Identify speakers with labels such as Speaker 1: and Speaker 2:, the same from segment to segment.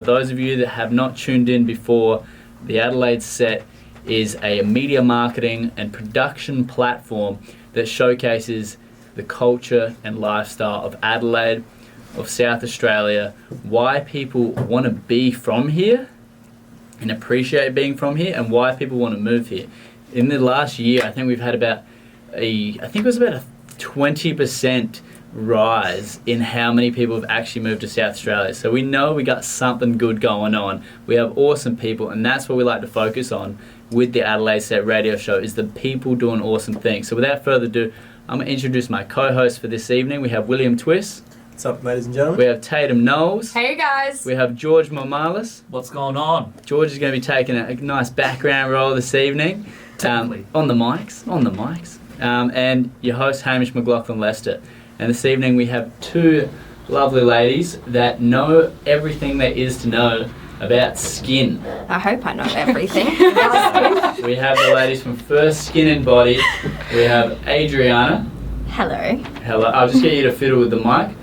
Speaker 1: For those of you that have not tuned in before, the Adelaide Set is a media marketing and production platform that showcases the culture and lifestyle of Adelaide, of South Australia, why people want to be from here and appreciate being from here, and why people want to move here. In the last year, I think we've had about a 20% rise in how many people have actually moved to South Australia. So we know we got something good going on. We have awesome people, and that's what we like to focus on with the Adelaide Set Radio Show, is the people doing awesome things. So without further ado, I'm going to introduce my co-host for this evening. We have William Twist.
Speaker 2: What's up, ladies and gentlemen?
Speaker 1: We have Tatum Knowles.
Speaker 3: Hey guys.
Speaker 1: We have George Mormalis.
Speaker 4: What's going on?
Speaker 1: George is going to be taking a nice background role this evening. On the mics. And your host, Hamish McLaughlin-Lester. And this evening we have two lovely ladies that know everything there is to know about skin.
Speaker 3: I hope I know everything.
Speaker 1: We have the ladies from First Skin and Body. We have Adriana.
Speaker 3: Hello.
Speaker 1: Hello. I'll just get you to fiddle with the mic.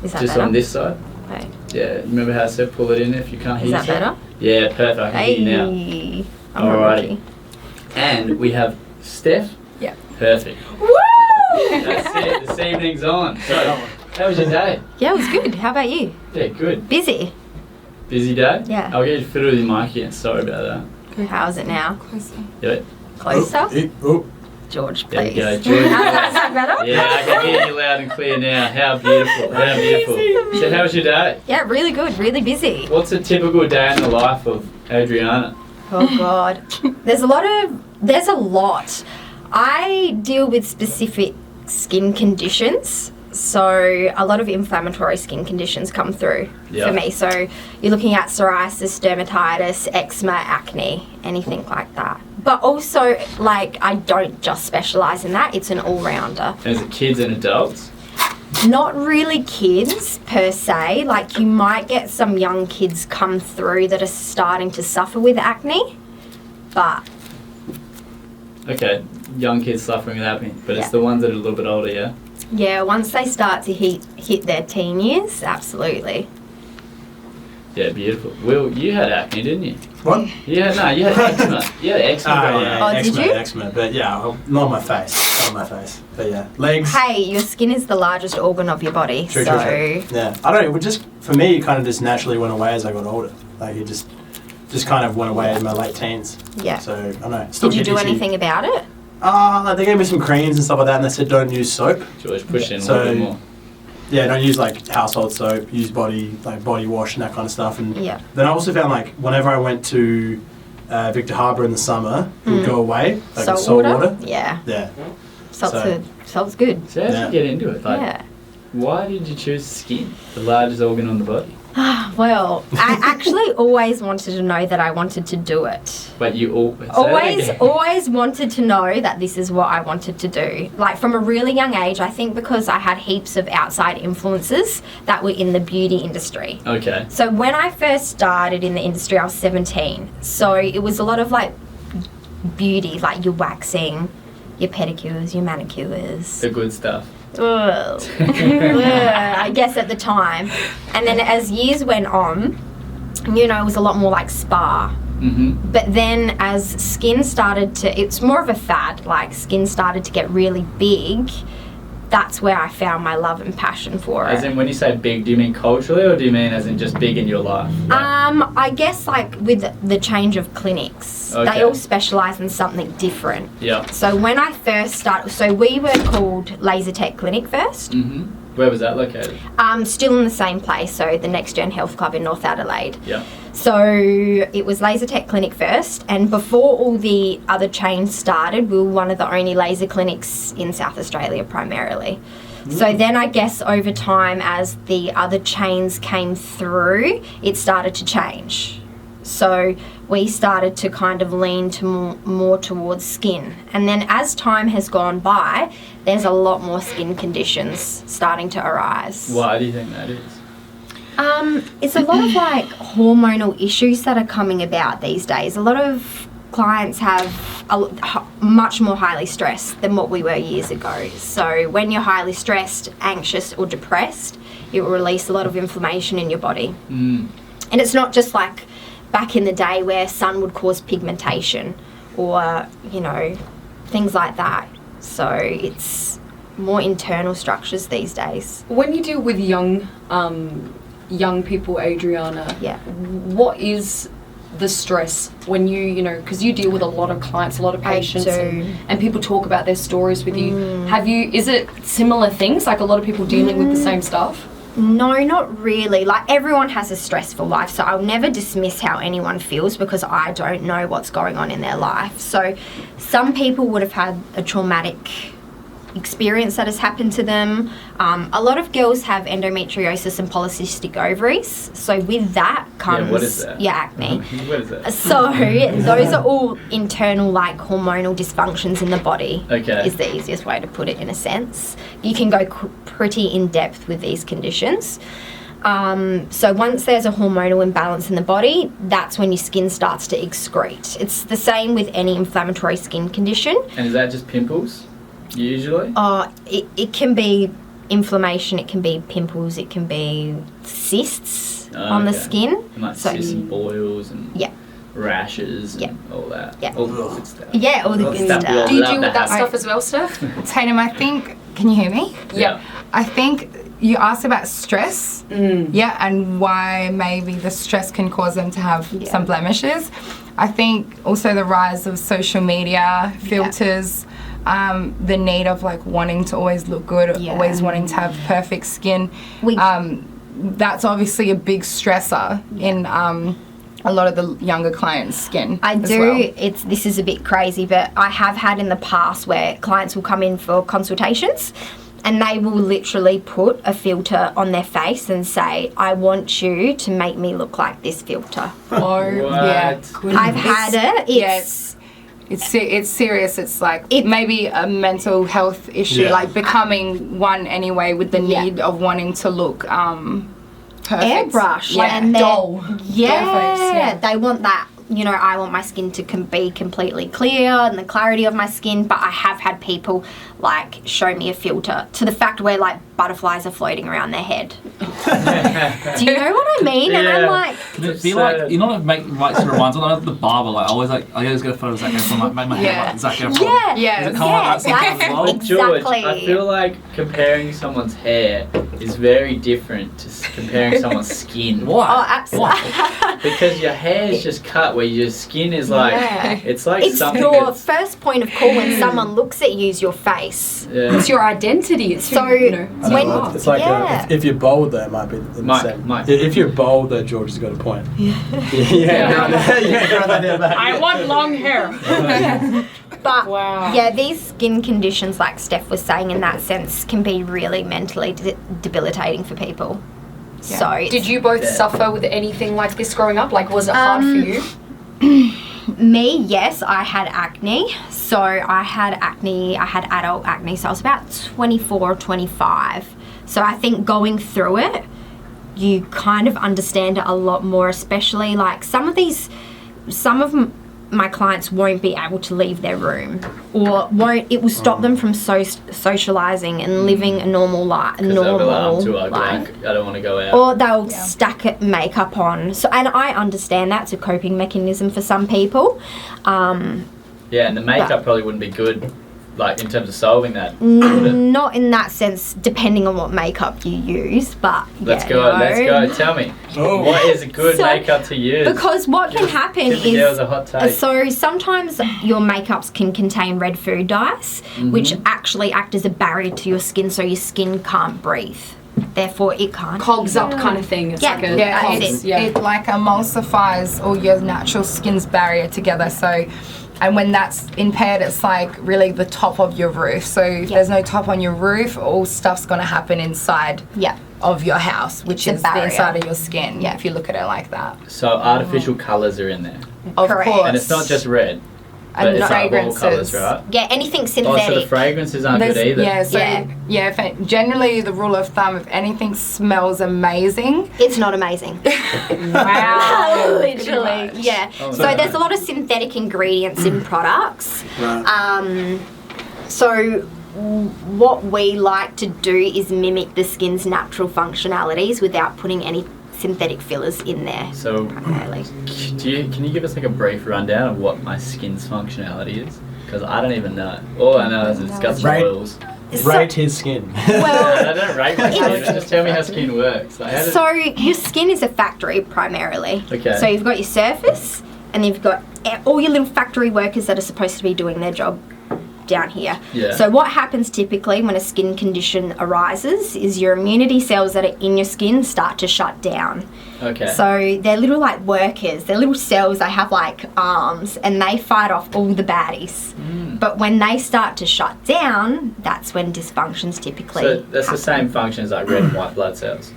Speaker 3: Is that
Speaker 1: just
Speaker 3: better?
Speaker 1: on this side.
Speaker 3: Okay.
Speaker 1: Yeah, remember how I said pull it in if you can't hear
Speaker 3: Is that
Speaker 1: yourself?
Speaker 3: better?
Speaker 1: Yeah, perfect. I can hear you now.
Speaker 3: I'm
Speaker 1: Alrighty. And we have Steph.
Speaker 3: Yeah.
Speaker 1: Perfect.
Speaker 3: Woo!
Speaker 1: That's it. This evening's on. So, how was your day?
Speaker 3: Yeah, it was good. How about you?
Speaker 1: Yeah, good.
Speaker 3: Busy.
Speaker 1: Busy day?
Speaker 3: Yeah.
Speaker 1: I'll get you to fiddle with your mic again. Sorry about that.
Speaker 3: How is it now?
Speaker 1: Yeah.
Speaker 3: Closer?
Speaker 2: Oh.
Speaker 3: George,
Speaker 1: There
Speaker 3: please.
Speaker 1: you go. George.
Speaker 3: Is that better?
Speaker 1: Yeah, I can hear you loud and clear now. How beautiful. How beautiful. So how was your day?
Speaker 3: Yeah, really good. Really busy.
Speaker 1: What's a typical day in the life of Adriana?
Speaker 3: Oh God. There's a lot. I deal with specific skin conditions. So a lot of inflammatory skin conditions come through for me. So you're looking at psoriasis, dermatitis, eczema, acne, anything like that. But also, like, I don't just specialise in that. It's an all-rounder.
Speaker 1: Is it kids and adults?
Speaker 3: Not really kids per se. Like, you might get some young kids come through that are starting to suffer with acne, but...
Speaker 1: Okay, young kids suffering with acne, but it's
Speaker 3: Yeah.
Speaker 1: the ones that are a little bit older, yeah?
Speaker 3: Yeah, once they start to hit their teen years, absolutely.
Speaker 1: Yeah, beautiful. Will, you had acne, didn't you?
Speaker 2: What?
Speaker 1: You had eczema. You had eczema going on.
Speaker 3: Oh, did you?
Speaker 2: Eczema, but yeah, not on my face. Not on my face. But yeah, legs.
Speaker 3: Hey, your skin is the largest organ of your body,
Speaker 2: True. Yeah, I don't know, for me, it kind of just naturally went away as I got older. Like, it just kind of went away in my late teens.
Speaker 3: Yeah.
Speaker 2: So, I don't know. Still
Speaker 3: Did you do
Speaker 2: itchy.
Speaker 3: anything about it?
Speaker 2: They gave me some creams and stuff like that, and they said don't use soap.
Speaker 1: George, push in a
Speaker 2: So-
Speaker 1: little bit more.
Speaker 2: Yeah, don't use like household soap. Use body wash and that kind of stuff. And
Speaker 3: Yeah.
Speaker 2: then I also found like whenever I went to Victor Harbour in the summer, it would go away. Like
Speaker 3: Salt
Speaker 2: salt
Speaker 3: water?
Speaker 2: water.
Speaker 3: Yeah.
Speaker 2: Yeah.
Speaker 3: Salt's
Speaker 2: So-
Speaker 3: good. Salt's good.
Speaker 1: So how did
Speaker 2: Yeah.
Speaker 1: you get into it? Like,
Speaker 3: Yeah.
Speaker 1: why did you choose skin, the largest organ on the body?
Speaker 3: Well, I actually always wanted to know that I wanted to do it.
Speaker 1: But you
Speaker 3: Always wanted to know that this is what I wanted to do. Like, from a really young age, I think because I had heaps of outside influences that were in the beauty industry.
Speaker 1: Okay.
Speaker 3: So when I first started in the industry, I was 17. So it was a lot of like beauty, like your waxing, your pedicures, your manicures.
Speaker 1: The good stuff.
Speaker 3: Ugh. I guess at the time. And then as years went on, you know, it was a lot more like spa.
Speaker 1: Mm-hmm.
Speaker 3: But then as skin started to, it's more of a fad, like skin started to get really big, that's where I found my love and passion for it.
Speaker 1: As in, when you say big, do you mean culturally, or do you mean as in just big in your life?
Speaker 3: I guess like with the change of clinics,
Speaker 1: Okay.
Speaker 3: they all specialise in something different.
Speaker 1: Yeah.
Speaker 3: So when I first started, so we were called Laser Tech Clinic first.
Speaker 1: Mm-hmm. Where was that located?
Speaker 3: Still in the same place, so the Next Gen Health Club in North Adelaide.
Speaker 1: Yeah.
Speaker 3: So it was Laser Tech Clinic first, and before all the other chains started, we were one of the only laser clinics in South Australia primarily. So then I guess over time, as the other chains came through, it started to change. So we started to kind of lean to more towards skin. And then as time has gone by, there's a lot more skin conditions starting to arise.
Speaker 1: Why do you think that is?
Speaker 3: It's a lot of like hormonal issues that are coming about these days. A lot of clients have much more highly stressed than what we were years ago. So when you're highly stressed, anxious or depressed, it will release a lot of inflammation in your body. And it's not just like back in the day where sun would cause pigmentation or, things like that. So it's more internal structures these days.
Speaker 4: When you deal with young people, Adriana, what is the stress when because you deal with a lot of clients, a lot of patients, and people talk about their stories with you. Is it similar things, like a lot of people dealing with the same stuff?
Speaker 3: No, not really. Like, everyone has a stressful life, so I'll never dismiss how anyone feels because I don't know what's going on in their life. So some people would have had a traumatic experience that has happened to them. A lot of girls have endometriosis and polycystic ovaries. So with that comes
Speaker 1: what is that?
Speaker 3: acne.
Speaker 1: What is that?
Speaker 3: So those are all internal, like, hormonal dysfunctions in the body.
Speaker 1: Okay.
Speaker 3: Is the easiest way to put it in a sense. You can go pretty in depth with these conditions. So once there's a hormonal imbalance in the body, that's when your skin starts to excrete. It's the same with any inflammatory skin condition.
Speaker 1: And is that just pimples, usually?
Speaker 3: It can be inflammation, it can be pimples, it can be cysts on the skin.
Speaker 1: And like cysts and boils and rashes and all that.
Speaker 3: Yeah.
Speaker 1: All the good stuff.
Speaker 3: Yeah, all the good stuff.
Speaker 4: Do you deal with that stuff as well, Steph?
Speaker 5: Tatum, I think, can you hear me?
Speaker 1: Yeah.
Speaker 5: I think you asked about stress, and why maybe the stress can cause them to have some blemishes. I think also the rise of social media, filters, the need of like wanting to always look good, always wanting to have perfect skin. That's obviously a big stressor in a lot of the younger clients' skin. This is a bit crazy, but I have had in the past where clients will come in for consultations and they will literally put a filter on their face and say, I want you to make me look like this filter. I've had it. It's serious. It's like maybe a mental health issue, like becoming one anyway with the need of wanting to look perfect.
Speaker 3: Airbrush.
Speaker 5: And
Speaker 3: doll. They want that. I want my skin to be completely clear and the clarity of my skin, but I have had people like show me a filter to the fact where like butterflies are floating around their head. Do you know what I mean? And I'm like,
Speaker 6: can it be like, it reminds me of the barber, like I always get a photo of Zac Efron, make my hair like Zac Efron.
Speaker 3: Yeah.
Speaker 6: Is it kind of like that sometimes as well?
Speaker 3: Exactly.
Speaker 1: George, I feel like comparing someone's hair is very different to comparing someone's skin.
Speaker 6: Why?
Speaker 3: Oh, absolutely.
Speaker 1: Because your hair is just cut where your skin is like, it's like
Speaker 3: it's
Speaker 1: something
Speaker 3: your
Speaker 1: that's-
Speaker 3: first point of call when someone looks at you is your face.
Speaker 1: Yeah.
Speaker 4: It's your identity. It's
Speaker 3: So when
Speaker 2: It's like if you're bold, though, it might be the same.
Speaker 1: Mike.
Speaker 2: If you're bold, though, George has got a point.
Speaker 4: I want long hair.
Speaker 3: But these skin conditions, like Steph was saying, in that sense, can be really mentally debilitating for people.
Speaker 5: Yeah.
Speaker 3: So
Speaker 4: Did you both suffer with anything like this growing up? Like, was it hard for you?
Speaker 3: Me, yes, I had acne. So I had adult acne. So I was about 24 or 25. So I think going through it, you kind of understand it a lot more, especially like some of my clients won't be able to leave their room, or it will stop them from socializing and living a normal life.
Speaker 1: I'm too ugly. I don't want to go out.
Speaker 3: Or they'll stack makeup on. So, and I understand that's a coping mechanism for some people.
Speaker 1: And the makeup probably wouldn't be good, like in terms of solving that.
Speaker 3: Not in that sense, depending on what makeup you use. But
Speaker 1: Let's go. Tell me, what is a good makeup to use?
Speaker 3: Because what can happen
Speaker 1: There was a hot take.
Speaker 3: so sometimes your makeups can contain red food dyes, which actually act as a barrier to your skin, so your skin can't breathe. Therefore, it can't.
Speaker 4: Cogs up kind of thing. It's like
Speaker 5: It like emulsifies all your natural skin's barrier together. So, and when that's impaired, it's like really the top of your roof. So if there's no top on your roof, all stuff's going to happen inside of your house, which is the inside of your skin, if you look at it like that.
Speaker 1: So artificial colours are in there.
Speaker 5: Of course.
Speaker 1: And it's not just red. But
Speaker 5: And
Speaker 1: it's like all
Speaker 5: fragrances.
Speaker 1: colours, right?
Speaker 3: Yeah, anything
Speaker 1: Oh,
Speaker 3: synthetic.
Speaker 1: so the fragrances aren't good either.
Speaker 5: Generally the rule of thumb, if anything smells amazing,
Speaker 3: it's not amazing.
Speaker 5: wow.
Speaker 3: Literally. Yeah.
Speaker 1: Oh,
Speaker 3: so there's a lot of synthetic ingredients in products.
Speaker 2: Right.
Speaker 3: So what we like to do is mimic the skin's natural functionalities without putting any synthetic fillers in there.
Speaker 1: So,
Speaker 3: primarily.
Speaker 1: can you give us like a briff rundown of what my skin's functionality is? Because I don't even know. All I know is it's got some
Speaker 2: Right.
Speaker 1: oils.
Speaker 2: Rate his skin.
Speaker 3: Well,
Speaker 1: I don't rate my skin. Just tell me how skin works. Like, how does-
Speaker 3: so your skin is a factory primarily.
Speaker 1: Okay.
Speaker 3: So you've got your surface, and you've got all your little factory workers that are supposed to be doing their job down here.
Speaker 1: Yeah.
Speaker 3: So what happens typically when a skin condition arises is your immunity cells that are in your skin start to shut down.
Speaker 1: Okay.
Speaker 3: So they're little like workers, they're little cells, they have like arms, and they fight off all the baddies. But when they start to shut down, that's when dysfunctions typically
Speaker 1: So that's the
Speaker 3: happen.
Speaker 1: same function as like red and white blood cells.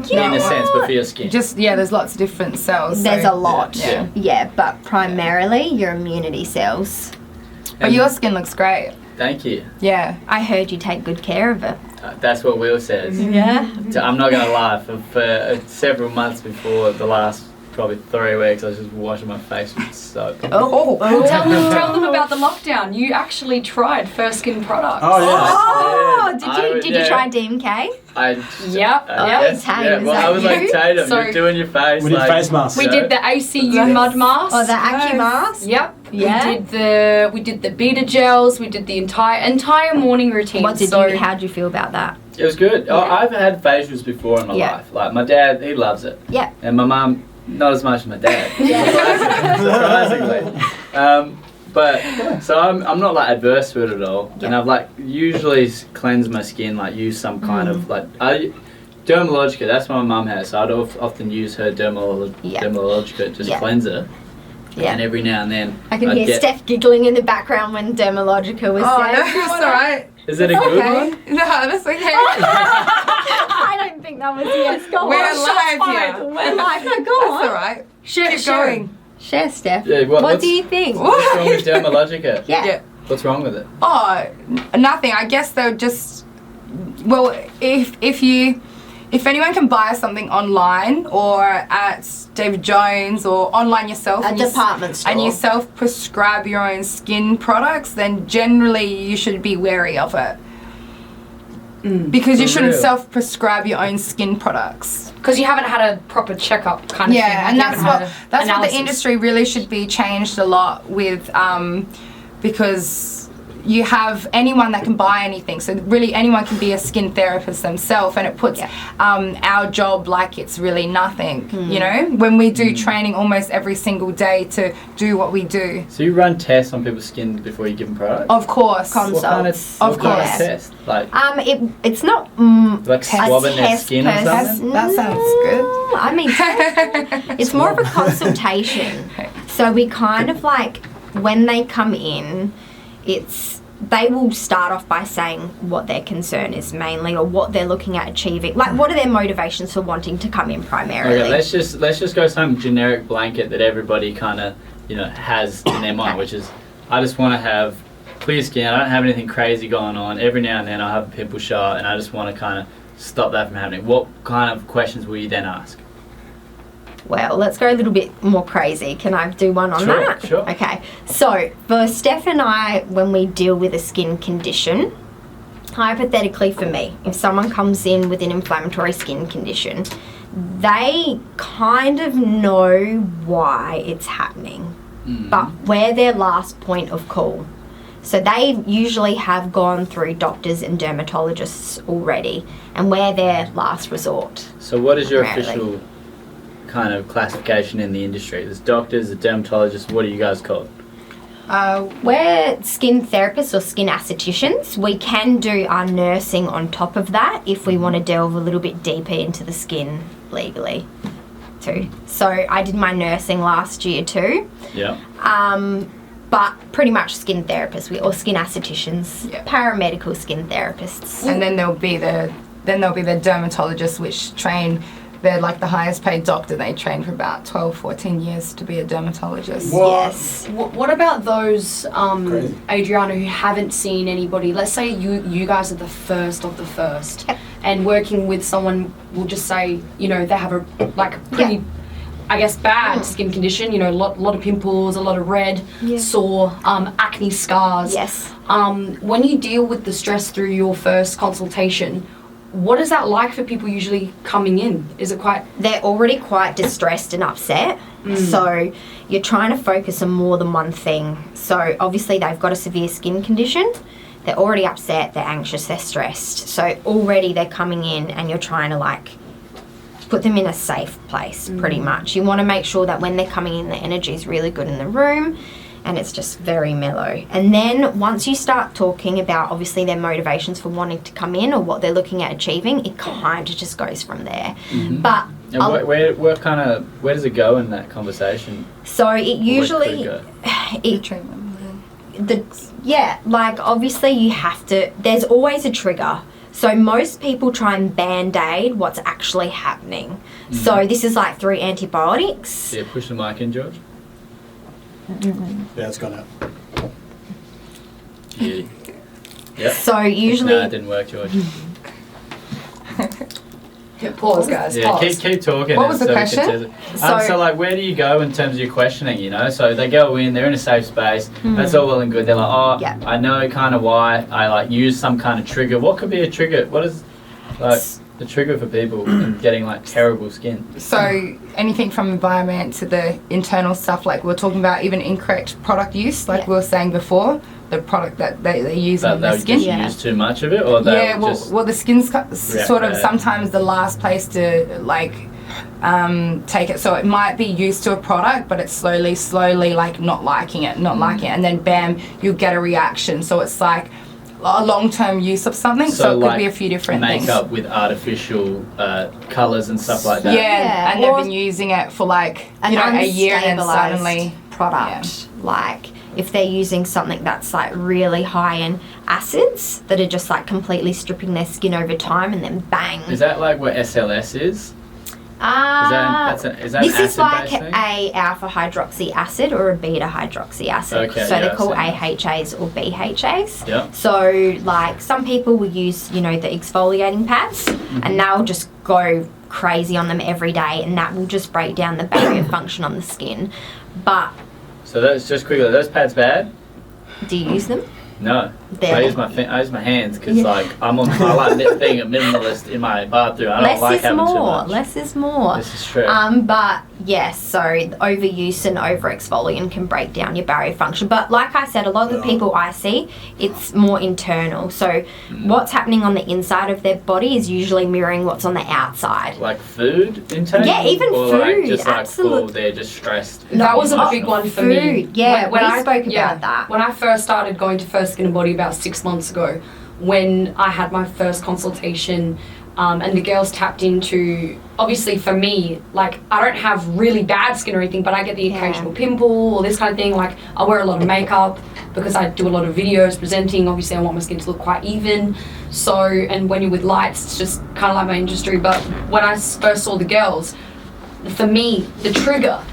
Speaker 3: Yeah.
Speaker 1: In a sense, but for your skin.
Speaker 5: There's lots of different cells.
Speaker 3: There's
Speaker 5: so-
Speaker 3: a lot.
Speaker 1: Yeah.
Speaker 3: Yeah, but primarily your immunity cells.
Speaker 5: But your skin looks great.
Speaker 1: Thank you.
Speaker 5: Yeah.
Speaker 3: I heard you take good care of it.
Speaker 1: That's what Will says.
Speaker 3: Yeah.
Speaker 1: So I'm not going to lie, for several months before the last probably 3 weeks, I was just washing my face with soap.
Speaker 5: Oh.
Speaker 4: Tell them about the lockdown. You actually tried First Skin products.
Speaker 2: Oh, yeah.
Speaker 3: Oh,
Speaker 1: I
Speaker 3: did you try DMK?
Speaker 1: I
Speaker 4: Yep.
Speaker 1: guess,
Speaker 3: Tatum,
Speaker 1: yeah.
Speaker 3: is
Speaker 1: Well,
Speaker 3: that
Speaker 1: I was like,
Speaker 3: you?
Speaker 1: Tatum,
Speaker 4: So-
Speaker 1: you're doing your face.
Speaker 2: We did
Speaker 1: like,
Speaker 2: face masks.
Speaker 4: We did the ACU mud mask.
Speaker 3: Or the AccuMask?
Speaker 4: Yep.
Speaker 3: Yeah.
Speaker 4: We did the beta gels. We did the entire morning routine.
Speaker 3: How did you feel about that?
Speaker 1: It was good.
Speaker 3: Yeah.
Speaker 1: Oh, I've had facials before in my
Speaker 3: Yeah.
Speaker 1: life. Like my dad, he loves it.
Speaker 3: Yeah.
Speaker 1: And my mum, not as much as my dad. Surprisingly. But so I'm not like adverse to it at all. And
Speaker 3: Yeah.
Speaker 1: I've like usually cleansed my skin, like use some kind of like Dermalogica. That's what my mum has. So I'd often use her Dermalogica, just
Speaker 3: Yeah.
Speaker 1: cleanse it.
Speaker 3: Yeah.
Speaker 1: And every now and then
Speaker 3: I can
Speaker 1: I'd
Speaker 3: hear
Speaker 1: get-
Speaker 3: Steph giggling in the background when Dermalogica was
Speaker 5: Oh,
Speaker 3: said.
Speaker 5: no, that's alright.
Speaker 1: Is it a good one?
Speaker 5: No, that's okay.
Speaker 3: I don't think that was yes. Go
Speaker 5: We're
Speaker 3: on.
Speaker 5: live
Speaker 3: Fired.
Speaker 5: here.
Speaker 3: We're live. No, go
Speaker 5: That's
Speaker 3: on.
Speaker 5: alright.
Speaker 3: Share,
Speaker 5: Keep going.
Speaker 3: Share, Steph.
Speaker 1: Yeah,
Speaker 3: What do you think?
Speaker 1: What's wrong with Dermalogica?
Speaker 3: Yeah.
Speaker 5: Yeah.
Speaker 1: What's wrong with it?
Speaker 5: Oh, nothing. I guess they're just. Well, if anyone can buy something online or at David Jones or online yourself,
Speaker 3: A
Speaker 5: and you
Speaker 3: department store.
Speaker 5: and you self-prescribe your own skin products, then generally you should be wary of it. Because you
Speaker 1: For
Speaker 5: shouldn't
Speaker 1: real?
Speaker 5: self-prescribe your own skin products.
Speaker 4: because you haven't had a proper checkup kind of thing.
Speaker 5: Yeah, and
Speaker 4: You
Speaker 5: that's
Speaker 4: haven't
Speaker 5: what
Speaker 4: had a
Speaker 5: the
Speaker 4: analysis.
Speaker 5: industry really should be changed a lot with, because you have anyone that can buy anything. So really anyone can be a skin therapist themselves, and it puts our job like it's really nothing. You know, when we do training almost every single day to do what we do.
Speaker 1: So you run tests on people's skin before you give them products?
Speaker 5: Of course.
Speaker 1: What kind of,
Speaker 3: Consults.
Speaker 1: what
Speaker 5: Of
Speaker 1: kind of
Speaker 5: course.
Speaker 1: test? Like
Speaker 3: It's not
Speaker 1: like swabbing their
Speaker 3: test
Speaker 1: skin or
Speaker 3: per
Speaker 1: something?
Speaker 5: That sounds good.
Speaker 3: I mean, it's more of a consultation. So we kind of like, when they come in, they will start off by saying what their concern is mainly, or what they're looking at achieving. Like, what are their motivations for wanting to come in primarily?
Speaker 1: Okay, let's just go some generic blanket that everybody kind of has in their mind, which is I just want to have clear skin. I don't have anything crazy going on. Every now and then I'll have a pimple show, and I just want to kind of stop that from happening. What kind of questions will you then ask?
Speaker 3: Well, let's go a little bit more crazy. Can I do one on
Speaker 1: Sure,
Speaker 3: that?
Speaker 1: sure.
Speaker 3: Okay. So, for Steph and I, when we deal with a skin condition, hypothetically for me, if someone comes in with an inflammatory skin condition, they kind of know why it's happening, but we're their last point of call. So they usually have gone through doctors and dermatologists already, and we're their last resort.
Speaker 1: So what is your
Speaker 3: Primarily.
Speaker 1: official kind of classification in the industry? There's doctors, there's dermatologists. What are you guys called?
Speaker 3: We're skin therapists or skin aestheticians. We can do our nursing on top of that if we want to delve a little bit deeper into the skin legally too. So I did my nursing last year too.
Speaker 1: Yeah.
Speaker 3: But pretty much skin therapists or skin aestheticians,
Speaker 5: Yeah.
Speaker 3: paramedical skin therapists.
Speaker 5: And then there'll be the dermatologists, which train. They're like the highest paid doctor. They train for about 12, 14 years to be a dermatologist.
Speaker 3: Yes.
Speaker 4: What about those,
Speaker 2: Crazy.
Speaker 4: Adriana, who haven't seen anybody? Let's say you guys are the first of the first,
Speaker 3: Yep.
Speaker 4: and working with someone, we'll just say, they have a pretty,
Speaker 3: Yeah.
Speaker 4: I guess, bad skin condition. A lot of pimples, a lot of red,
Speaker 3: Yeah.
Speaker 4: sore, acne scars.
Speaker 3: Yes.
Speaker 4: When you deal with the stress through your first consultation, what is that like for people usually coming in? Is it quite...
Speaker 3: They're already quite distressed and upset. So you're trying to focus on more than one thing. So obviously they've got a severe skin condition. They're already upset, they're anxious, they're stressed. So already they're coming in and you're trying to like put them in a safe place pretty much. You want to make sure that when they're coming in, the energy is really good in the room and it's just very mellow. And then once you start talking about obviously their motivations for wanting to come in or what they're looking at achieving, it kind of just goes from there. But
Speaker 1: and where does it go in that conversation?
Speaker 3: so it usually like obviously you have to, there's always a trigger. So most people try and band-aid what's actually happening. So this is like through antibiotics.
Speaker 1: Yeah, push the mic in, George.
Speaker 2: Yeah, it's gone out.
Speaker 1: Yeah. Yep.
Speaker 3: So usually...
Speaker 1: No, it didn't work, George.
Speaker 4: Pause, guys.
Speaker 1: Yeah,
Speaker 4: Pause.
Speaker 1: keep talking.
Speaker 5: What was the question?
Speaker 1: So like, where do you go in terms of your questioning, you know? So they go in, they're in a safe space, that's all well and good. They're like, I know kind of why I like use some kind of trigger. What could be a trigger? What is like the trigger for people in getting like terrible skin?
Speaker 5: So anything from environment to the internal stuff, like we're talking about even incorrect product use, like we were saying before, the product that they use on their skin.
Speaker 1: Just use too much of it, or
Speaker 5: well, the skin's sort of sometimes the last place to like take it. So it might be used to a product, but it's slowly like not liking it, and then bam, you'll get a reaction. So it's like a long-term use of something. So it could be a few different things.
Speaker 1: Makeup with artificial colours and stuff like that.
Speaker 5: Yeah, and they've been using it for like a year, and then suddenly
Speaker 3: product like. If they're using something that's like really high in acids that are just like completely stripping their skin over time and then bang.
Speaker 1: Is that like what SLS is? Is that
Speaker 3: this is like
Speaker 1: thing?
Speaker 3: a alpha hydroxy acid or a beta hydroxy acid.
Speaker 1: Okay,
Speaker 3: so they're called AHAs or BHAs.
Speaker 1: Yeah.
Speaker 3: So like some people will use, the exfoliating pads and they'll just go crazy on them every day and that will just break down the barrier function on the skin. But
Speaker 1: so that's just quickly. Are those pads bad?
Speaker 3: do you use them?
Speaker 1: No. I use my hands because I like being a minimalist in my bathroom. I don't like having too much.
Speaker 3: Less is more.
Speaker 1: This is true.
Speaker 3: But yes, so overuse and over exfoliant can break down your barrier function. But like I said, a lot of the people I see, it's more internal. So what's happening on the inside of their body is usually mirroring what's on the outside.
Speaker 1: Like food intake?
Speaker 3: Yeah, even
Speaker 1: or
Speaker 3: food.
Speaker 1: Like just
Speaker 3: absolutely.
Speaker 1: Like, they're just stressed.
Speaker 4: That was a big one for me.
Speaker 3: Food. Yeah, when I spoke about that.
Speaker 4: When I first started going to First Skin and Body about 6 months ago, when I had my first consultation, and the girls tapped into, obviously for me, like I don't have really bad skin or anything, but I get the occasional pimple or this kind of thing. Like I wear a lot of makeup because I do a lot of videos presenting. Obviously I want my skin to look quite even. So, and when you're with lights, it's just kind of like my industry. But when I first saw the girls, for me, the trigger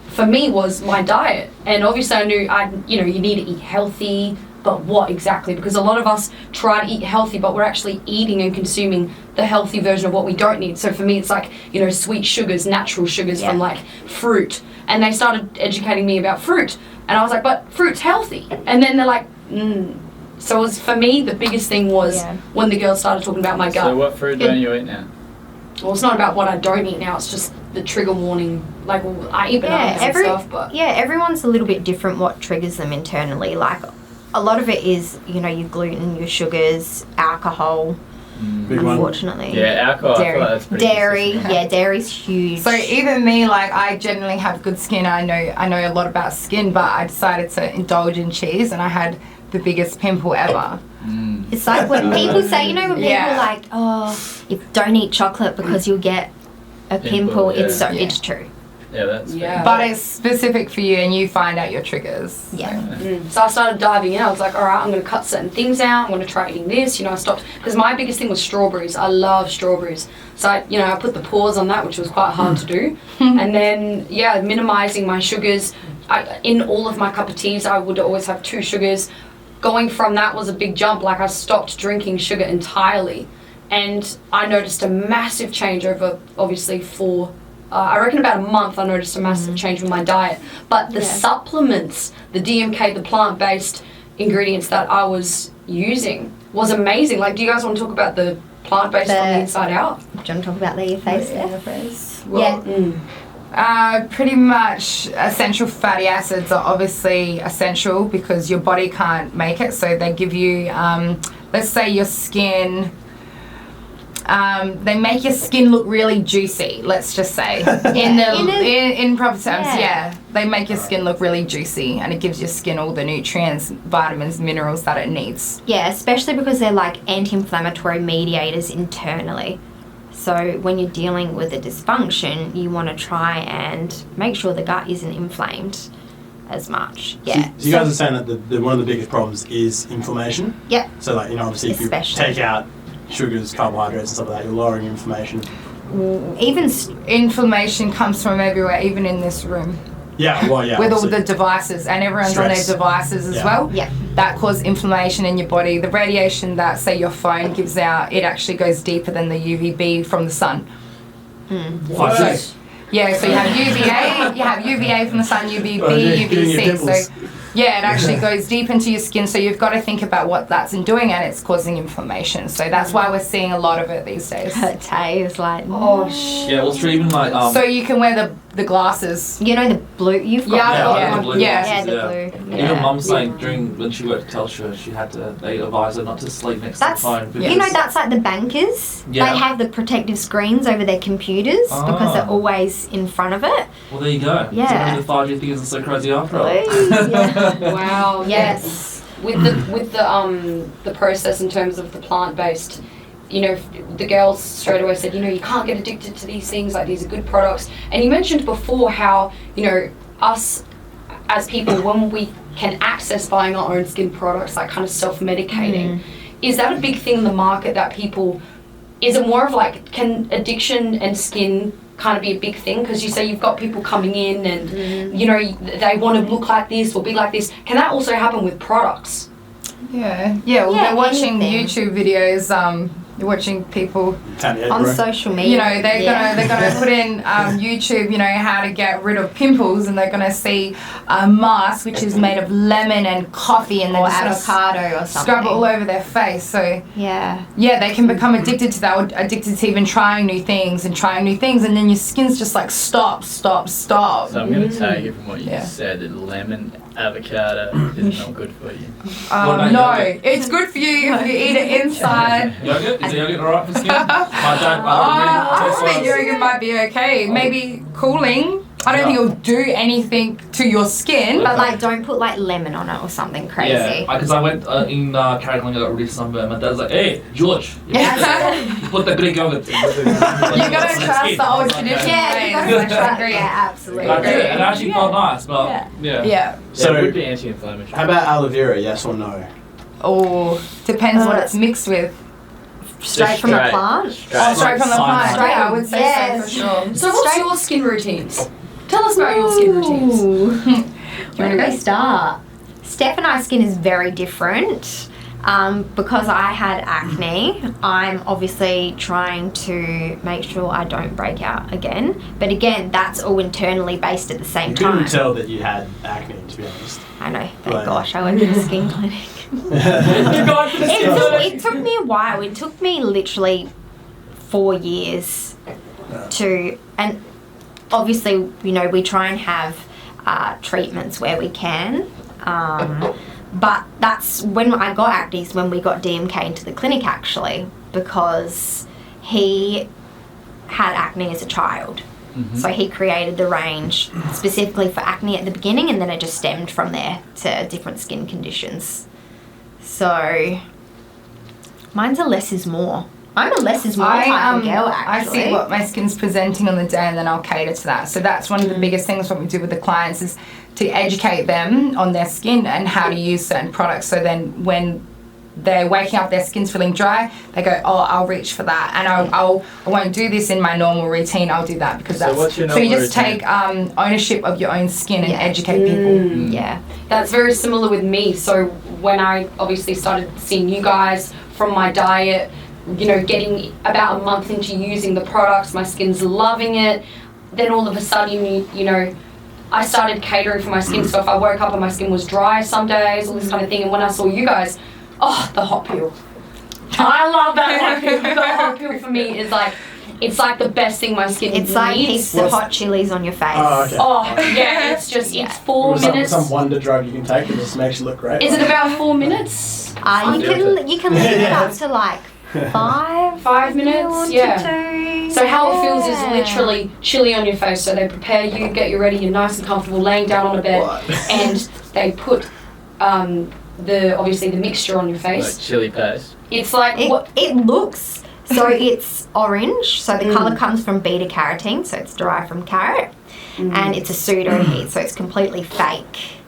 Speaker 4: for me was my diet. And obviously I knew you need to eat healthy, but what exactly? Because a lot of us try to eat healthy, but we're actually eating and consuming the healthy version of what we don't need. So for me, it's like, sweet sugars, natural sugars from like fruit. And they started educating me about fruit. And I was like, but fruit's healthy. And then they're like, So it was, for me, the biggest thing was when the girls started talking about my gut.
Speaker 1: So what fruit don't you eat now?
Speaker 4: Well, it's not about what I don't eat now. It's just the trigger warning. Like, I eat bananas and stuff, but...
Speaker 3: Yeah, everyone's a little bit different what triggers them internally. Like, a lot of it is, your gluten, your sugars, alcohol, unfortunately.
Speaker 1: Yeah, alcohol,
Speaker 3: dairy.
Speaker 1: I feel like that's pretty consistent.
Speaker 3: Dairy's huge.
Speaker 5: So even me, like I generally have good skin. I know a lot about skin, but I decided to indulge in cheese and I had the biggest pimple ever.
Speaker 3: It's like when people say, when people are like, you don't eat chocolate because you'll get a pimple. It's true.
Speaker 1: Yeah, that's fair.
Speaker 5: But it's specific for you and you find out your triggers.
Speaker 3: Yeah.
Speaker 4: So I started diving in. I was like, all right, I'm going to cut certain things out. I'm going to try eating this. I stopped. Because my biggest thing was strawberries. I love strawberries. So, I put the pause on that, which was quite hard to do. And then, minimizing my sugars. In all of my cup of teas, I would always have 2 sugars. Going from that was a big jump. Like, I stopped drinking sugar entirely. And I noticed a massive change over, obviously, I reckon about a month I noticed a massive change with my diet. But the supplements, the DMK, the plant-based ingredients that I was using was amazing. Like, do you guys want to talk about the plant-based from the inside out?
Speaker 3: Do you want to talk about the face?
Speaker 5: Pretty much essential fatty acids are obviously essential because your body can't make it. So they give you, let's say your skin, they make your skin look really juicy, let's just say. In proper terms, they make your skin look really juicy and it gives your skin all the nutrients, vitamins, minerals that it needs.
Speaker 3: Yeah, especially because they're like anti-inflammatory mediators internally. So when you're dealing with a dysfunction, you want to try and make sure the gut isn't inflamed as much. Yeah.
Speaker 2: So you guys are saying that one of the biggest problems is inflammation?
Speaker 3: Yep.
Speaker 2: So like, obviously if you take out sugars, carbohydrates and stuff like that, you're lowering inflammation.
Speaker 5: Even inflammation comes from everywhere, even in this room.
Speaker 2: Yeah, well, yeah.
Speaker 5: With all the devices, and everyone's on their devices as well.
Speaker 3: Yeah.
Speaker 5: That cause inflammation in your body. The radiation that, say, your phone gives out, it actually goes deeper than the UVB from the sun.
Speaker 6: What?
Speaker 5: Yeah, so you have UVA from the sun, UVB, UVC. So yeah, it actually goes deep into your skin. So you've got to think about what that's doing, and it's causing inflammation. So that's why we're seeing a lot of it these days.
Speaker 3: Tay is like,
Speaker 6: Yeah, well, it's even like
Speaker 5: so you can wear the glasses.
Speaker 3: you know the blue you've got.
Speaker 6: the blue
Speaker 3: Yeah,
Speaker 6: glasses,
Speaker 3: the blue. Yeah.
Speaker 6: Even Mum's saying when she worked at Telstra, they advised her not to sleep next to the phone.
Speaker 3: You know, that's like the bankers.
Speaker 6: Yeah.
Speaker 3: They have the protective screens over their computers because they're always in front of it.
Speaker 6: Well, there you go.
Speaker 3: Yeah.
Speaker 6: So the 5G thing isn't so crazy after all.
Speaker 3: Yeah.
Speaker 4: Wow.
Speaker 3: Yes.
Speaker 4: With the process in terms of the plant-based, the girls straight away said, you can't get addicted to these things, like these are good products. And you mentioned before how, us as people, when we can access buying our own skin products, like kind of self-medicating, is that a big thing in the market that people, is it more of like, can addiction and skin kind of be a big thing? Because you say you've got people coming in and, they want to look like this or be like this. Can that also happen with products?
Speaker 5: Yeah, well, they're watching YouTube videos, you're watching people
Speaker 3: on social media.
Speaker 5: They're gonna put in YouTube, how to get rid of pimples, and they're gonna see a mask which is made of lemon and coffee, and
Speaker 3: or
Speaker 5: they're just
Speaker 3: avocado or something.
Speaker 5: Scrub it all over their face. So
Speaker 3: yeah,
Speaker 5: they can become addicted to that, or addicted to even trying new things, and then your skin's just like stop.
Speaker 1: So I'm going to take it from what you just said that lemon avocado is not good for you.
Speaker 5: No, it's good for you if you eat it inside.
Speaker 6: Yogurt? Is the yogurt alright for skin?
Speaker 5: I think yogurt might be okay. Maybe cooling. I don't think it'll do anything to your skin.
Speaker 3: But don't put lemon on it or something crazy.
Speaker 6: Yeah, because I went in Carrickling, I got really sunburned. My dad's like, hey, George, you put the Greek yogurt in.
Speaker 5: You gotta trust the old traditional ways.
Speaker 3: Yeah, absolutely.
Speaker 6: I did, and it actually felt nice, but
Speaker 5: yeah.
Speaker 1: So it would be anti-inflammatory.
Speaker 2: How about aloe vera, yes or no?
Speaker 5: Oh, depends what it's mixed with.
Speaker 3: Straight from the plant?
Speaker 5: Straight from the plant. I would say so for sure.
Speaker 4: So what's your skin routines? Tell us about your skin routines.
Speaker 3: Where do we start? Steph and I's skin is very different. Because I had acne, I'm obviously trying to make sure I don't break out again. But again, that's all internally based at the same time.
Speaker 2: You couldn't tell that you had acne, to be honest.
Speaker 3: I know, thank gosh, I went to the skin clinic. It took me a while. It took me literally 4 years and obviously, we try and have treatments where we can. But that's when I got acne, when we got DMK into the clinic actually, because he had acne as a child. So he created the range specifically for acne at the beginning, and then it just stemmed from there to different skin conditions. So mine's a less is more. I'm a less is more type of girl, actually.
Speaker 5: I see what my skin's presenting on the day, and then I'll cater to that. So that's one of the biggest things what we do with the clients is to educate them on their skin and how to use certain products. So then when they're waking up, their skin's feeling dry, they go, oh, I'll reach for that. And I won't do this in my normal routine, I'll do that because that's...
Speaker 1: What's your
Speaker 5: so you
Speaker 1: normal
Speaker 5: just
Speaker 1: routine?
Speaker 5: take ownership of your own skin and educate people.
Speaker 3: Yeah.
Speaker 4: That's very similar with me. So when I obviously started seeing you guys from my diet, getting about a month into using the products, my skin's loving it. Then all of a sudden, I started catering for my skin. So if I woke up and my skin was dry some days, all this kind of thing. And when I saw you guys, the hot peel. I love that hot pill. The hot pill for me is like, it's like the best thing my skin needs.
Speaker 3: It's like heaps of hot chilies on your face.
Speaker 2: Oh, okay.
Speaker 4: Oh, yeah, it's just, it's 4 minutes.
Speaker 2: Some wonder drug you can take that just makes you look great.
Speaker 4: Is it about 4 minutes?
Speaker 3: You can leave it up to like 5
Speaker 4: minutes? Yeah. So how it feels is literally chili on your face. So they prepare you, get you ready, you're nice and comfortable, laying down on a bed, and they put obviously the mixture on your face.
Speaker 1: Like chili paste.
Speaker 4: It's like
Speaker 3: it looks. So it's orange. So the colour comes from beta carotene. So it's derived from carrot, and it's a pseudo heat. So it's completely fake.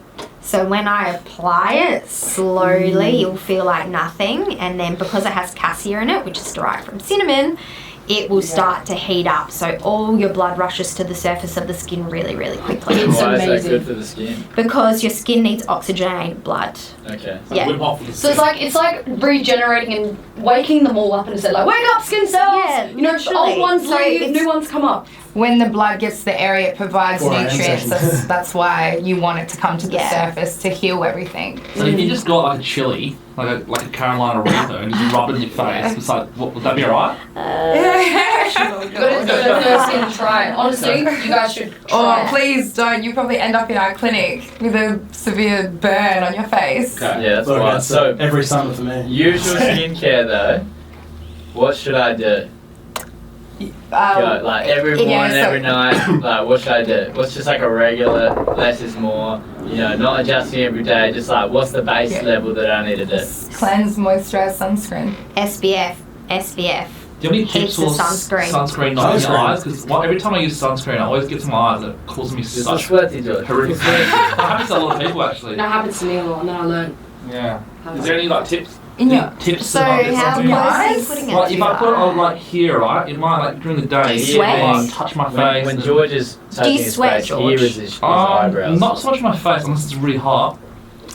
Speaker 3: So when I apply it slowly, you'll feel like nothing, and then because it has cassia in it, which is derived from cinnamon, it will start to heat up. So all your blood rushes to the surface of the skin really, really quickly.
Speaker 4: It's
Speaker 1: Why
Speaker 4: amazing.
Speaker 1: is that good for the skin?
Speaker 3: Because your skin needs oxygenated blood.
Speaker 1: Okay.
Speaker 3: Yeah.
Speaker 6: Whip off with the
Speaker 4: So it's like regenerating and waking them all up and say like, wake up, skin cells!
Speaker 3: Yeah,
Speaker 4: You know,
Speaker 3: literally.
Speaker 4: old ones
Speaker 3: So
Speaker 4: leave,
Speaker 3: it's-
Speaker 4: new ones come up.
Speaker 5: When the blood gets to the area, it provides
Speaker 2: 4 a.m.
Speaker 5: nutrients.
Speaker 2: session.
Speaker 5: That's why you want it to come to the
Speaker 3: Yeah.
Speaker 5: surface to heal everything.
Speaker 6: So if you just got like a chili, like a Carolina Reaper, and just rub it in your face, it's like, would that be alright?
Speaker 4: You gotta first in and try it. Honestly, you guys should try
Speaker 5: Oh,
Speaker 4: it.
Speaker 5: please don't. You probably end up in our clinic with a severe burn on your face.
Speaker 6: Okay.
Speaker 1: Yeah, that's
Speaker 2: Look,
Speaker 1: why.
Speaker 2: that's
Speaker 1: So
Speaker 2: every summer for me.
Speaker 1: usual skincare though. What should I do? Go, like every
Speaker 5: yeah,
Speaker 1: morning,
Speaker 5: so-
Speaker 1: every night. Like what should I do? What's just like a regular, less is more. You know, not adjusting every day. Just like what's the base
Speaker 5: Yeah.
Speaker 1: level that I need to do?
Speaker 5: Cleanse, moisturize, sunscreen.
Speaker 3: SPF.
Speaker 6: Do you have any
Speaker 3: Heaps
Speaker 6: tips
Speaker 3: of
Speaker 6: or
Speaker 3: sunscreen.
Speaker 6: sunscreen not in your
Speaker 2: Sunscreen.
Speaker 6: eyes? Because every time I use sunscreen, I always get to my eyes that causes me
Speaker 1: Just a
Speaker 6: such
Speaker 1: sweaty George.
Speaker 6: horrific pain. That happens to a lot of people actually.
Speaker 4: That happens to me a lot, and then I learned.
Speaker 6: Yeah. Is there any like tips?
Speaker 5: In your
Speaker 6: Tips
Speaker 3: So
Speaker 6: about this?
Speaker 3: how
Speaker 6: Something
Speaker 3: close
Speaker 6: like-
Speaker 3: are you
Speaker 5: eyes?
Speaker 3: putting it
Speaker 6: Like
Speaker 3: to
Speaker 6: if
Speaker 3: your
Speaker 6: I put it on
Speaker 3: eye?
Speaker 6: like here, right? It might like during the day.
Speaker 3: Do you
Speaker 6: it might
Speaker 3: sweat?
Speaker 6: touch my face.
Speaker 1: When
Speaker 6: and-
Speaker 1: George is touching his
Speaker 3: sweat,
Speaker 1: face,
Speaker 3: George?
Speaker 1: here is his eyebrows.
Speaker 6: Not so much my face unless it's really hot.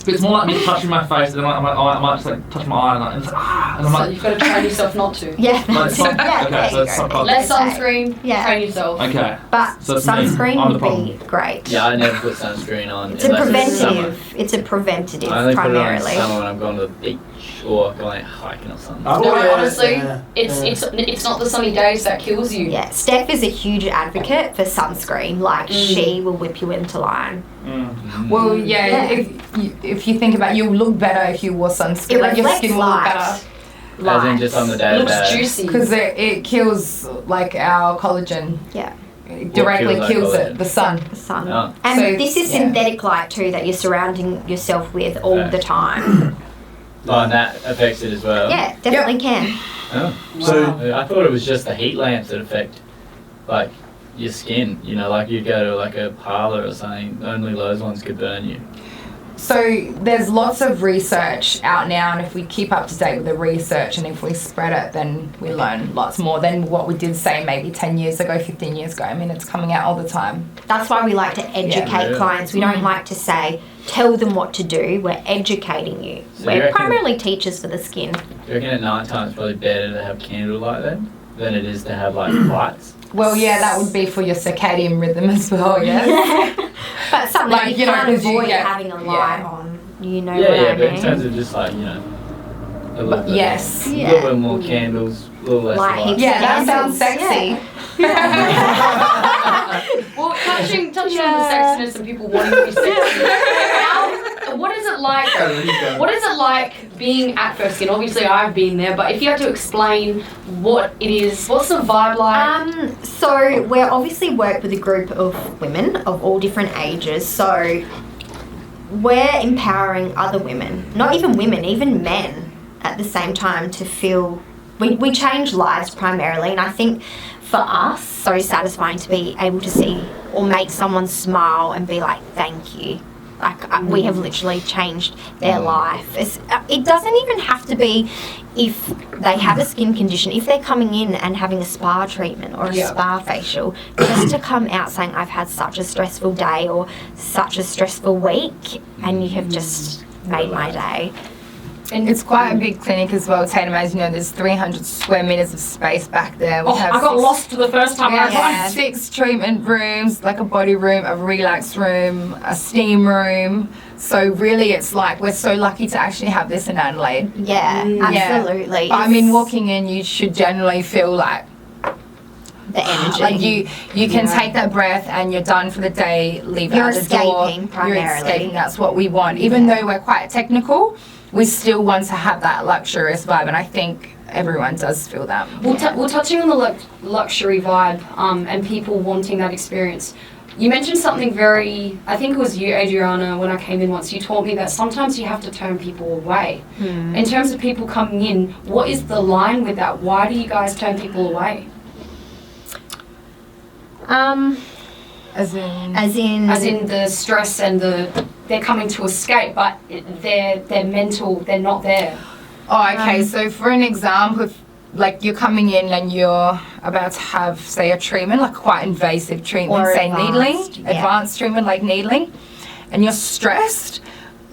Speaker 6: But it's more like me touching my face, and then I might just like touch my eye, and it's like, and I'm
Speaker 4: So
Speaker 6: like,
Speaker 4: you've got to train yourself not to.
Speaker 3: Yeah.
Speaker 6: Like, some-
Speaker 3: Yeah,
Speaker 6: okay,
Speaker 3: there
Speaker 6: so
Speaker 3: you
Speaker 6: it's
Speaker 3: go.
Speaker 6: some-
Speaker 4: Less
Speaker 3: Okay.
Speaker 4: sunscreen,
Speaker 3: Yeah.
Speaker 4: train yourself.
Speaker 6: okay.
Speaker 3: But
Speaker 6: So it's me.
Speaker 3: sunscreen
Speaker 6: I'm the
Speaker 3: would
Speaker 6: problem.
Speaker 3: be great.
Speaker 1: Yeah, I never put sunscreen on.
Speaker 3: It's a
Speaker 1: unless it's summer.
Speaker 3: preventative. It's a preventative
Speaker 1: I only put it on in
Speaker 3: primarily.
Speaker 1: summer when I'm going to the beach or going hiking or something.
Speaker 2: Oh,
Speaker 4: No,
Speaker 2: yeah,
Speaker 4: honestly,
Speaker 2: yeah,
Speaker 4: it's not the sunny days that kills you.
Speaker 3: Yeah, Steph is a huge advocate for sunscreen. Like she will whip you into line.
Speaker 5: Well, yeah, if you think about it, you'll look better if you wore sunscreen.
Speaker 3: It
Speaker 5: Like your
Speaker 3: reflects
Speaker 5: skin will look
Speaker 3: light.
Speaker 5: better.
Speaker 1: As in just on the day to
Speaker 4: Looks
Speaker 1: day.
Speaker 4: juicy.
Speaker 5: Because it kills like our collagen.
Speaker 3: Yeah,
Speaker 5: It directly
Speaker 1: kills our
Speaker 5: kills
Speaker 1: collagen?
Speaker 5: it, the sun.
Speaker 3: the sun.
Speaker 1: Oh.
Speaker 3: And
Speaker 5: So,
Speaker 3: this is
Speaker 5: yeah.
Speaker 3: synthetic light too that you're surrounding yourself with all
Speaker 1: Okay.
Speaker 3: the time.
Speaker 1: Oh, and that affects it as well.
Speaker 3: Yeah, definitely can.
Speaker 1: Oh.
Speaker 2: So
Speaker 1: I thought it was just the heat lamps that affect, like, your skin. You know, like you go to like a parlor or something, only those ones could burn you.
Speaker 5: So there's lots of research out now, and if we keep up to date with the research and if we spread it, then we learn lots more than what we did say maybe 10 years ago, 15 years ago. I mean, it's coming out all the time.
Speaker 3: That's why we like to educate
Speaker 1: Yeah.
Speaker 3: clients. We don't like to say, tell them what to do. We're educating you.
Speaker 1: So you
Speaker 3: We're
Speaker 1: reckon-
Speaker 3: primarily teachers for the skin.
Speaker 1: Do you reckon at night time it's probably better to have candlelight then than it is to have like lights?
Speaker 5: Well, yeah, that would be for your circadian rhythm as well, yeah.
Speaker 3: But something
Speaker 5: Like,
Speaker 3: you
Speaker 5: you know,
Speaker 3: can't
Speaker 5: 'cause you
Speaker 3: avoid
Speaker 5: get-
Speaker 3: having a light
Speaker 5: yeah.
Speaker 3: on. You know
Speaker 1: Yeah,
Speaker 3: what
Speaker 1: yeah,
Speaker 3: I
Speaker 1: but in
Speaker 3: mean?
Speaker 1: terms of just like, you know, a little bit,
Speaker 5: Yes.
Speaker 1: a
Speaker 3: Yeah.
Speaker 1: little bit more candles, a little less
Speaker 3: Light
Speaker 1: light.
Speaker 3: heaps.
Speaker 5: Yeah, that
Speaker 3: Candles,
Speaker 5: sounds sexy.
Speaker 4: Well, touching on the sexiness and people wanting to be sexy. What is it like? What is it like being at First Skin? Obviously, I've been there, but if you had to explain what it is, what's the vibe like?
Speaker 3: So we obviously work with a group of women of all different ages. So we're empowering other women, not even women, even men at the same time to feel, we change lives primarily. And I think for us, so satisfying to be able to see or make someone smile and be like, thank you. Like we have literally changed their life. It doesn't even have to be if they have a skin condition. If they're coming in and having a spa treatment or a spa facial, just to come out saying, I've had such a stressful day or such a stressful week, and you have just made my day.
Speaker 4: And
Speaker 5: It's quite a big clinic as well, Tatum. As you know, there's 300 square meters of space back there. We have
Speaker 4: I got lost the first time I
Speaker 5: yeah,
Speaker 4: arrived.
Speaker 5: 6 treatment rooms, like a body room, a relax room, a steam room. So really, it's like we're so lucky to actually have this in Adelaide.
Speaker 3: Yeah, absolutely.
Speaker 5: But I mean, walking in, you should generally feel like
Speaker 3: the energy.
Speaker 5: like you can take that breath and you're done for the day. Leave
Speaker 3: You're
Speaker 5: out the door.
Speaker 3: escaping primarily.
Speaker 5: You're escaping. That's what we want. Even though we're quite technical, we still want to have that luxurious vibe, and I think everyone does feel that.
Speaker 4: Well, touching on the luxury vibe and people wanting that experience, you mentioned something I think it was you, Adriana, when I came in once, you taught me that sometimes you have to turn people away. In terms of people coming in, what is the line with that? Why do you guys turn people away?
Speaker 5: As in
Speaker 4: As in the stress and they're coming to escape, but they're mental, they're not there.
Speaker 5: Oh, okay. So for an example, if, like you're coming in and you're about to have, say, a treatment, like quite invasive treatment,
Speaker 3: Or
Speaker 5: say
Speaker 3: advanced,
Speaker 5: needling,
Speaker 3: yeah.
Speaker 5: advanced treatment like needling, and you're stressed,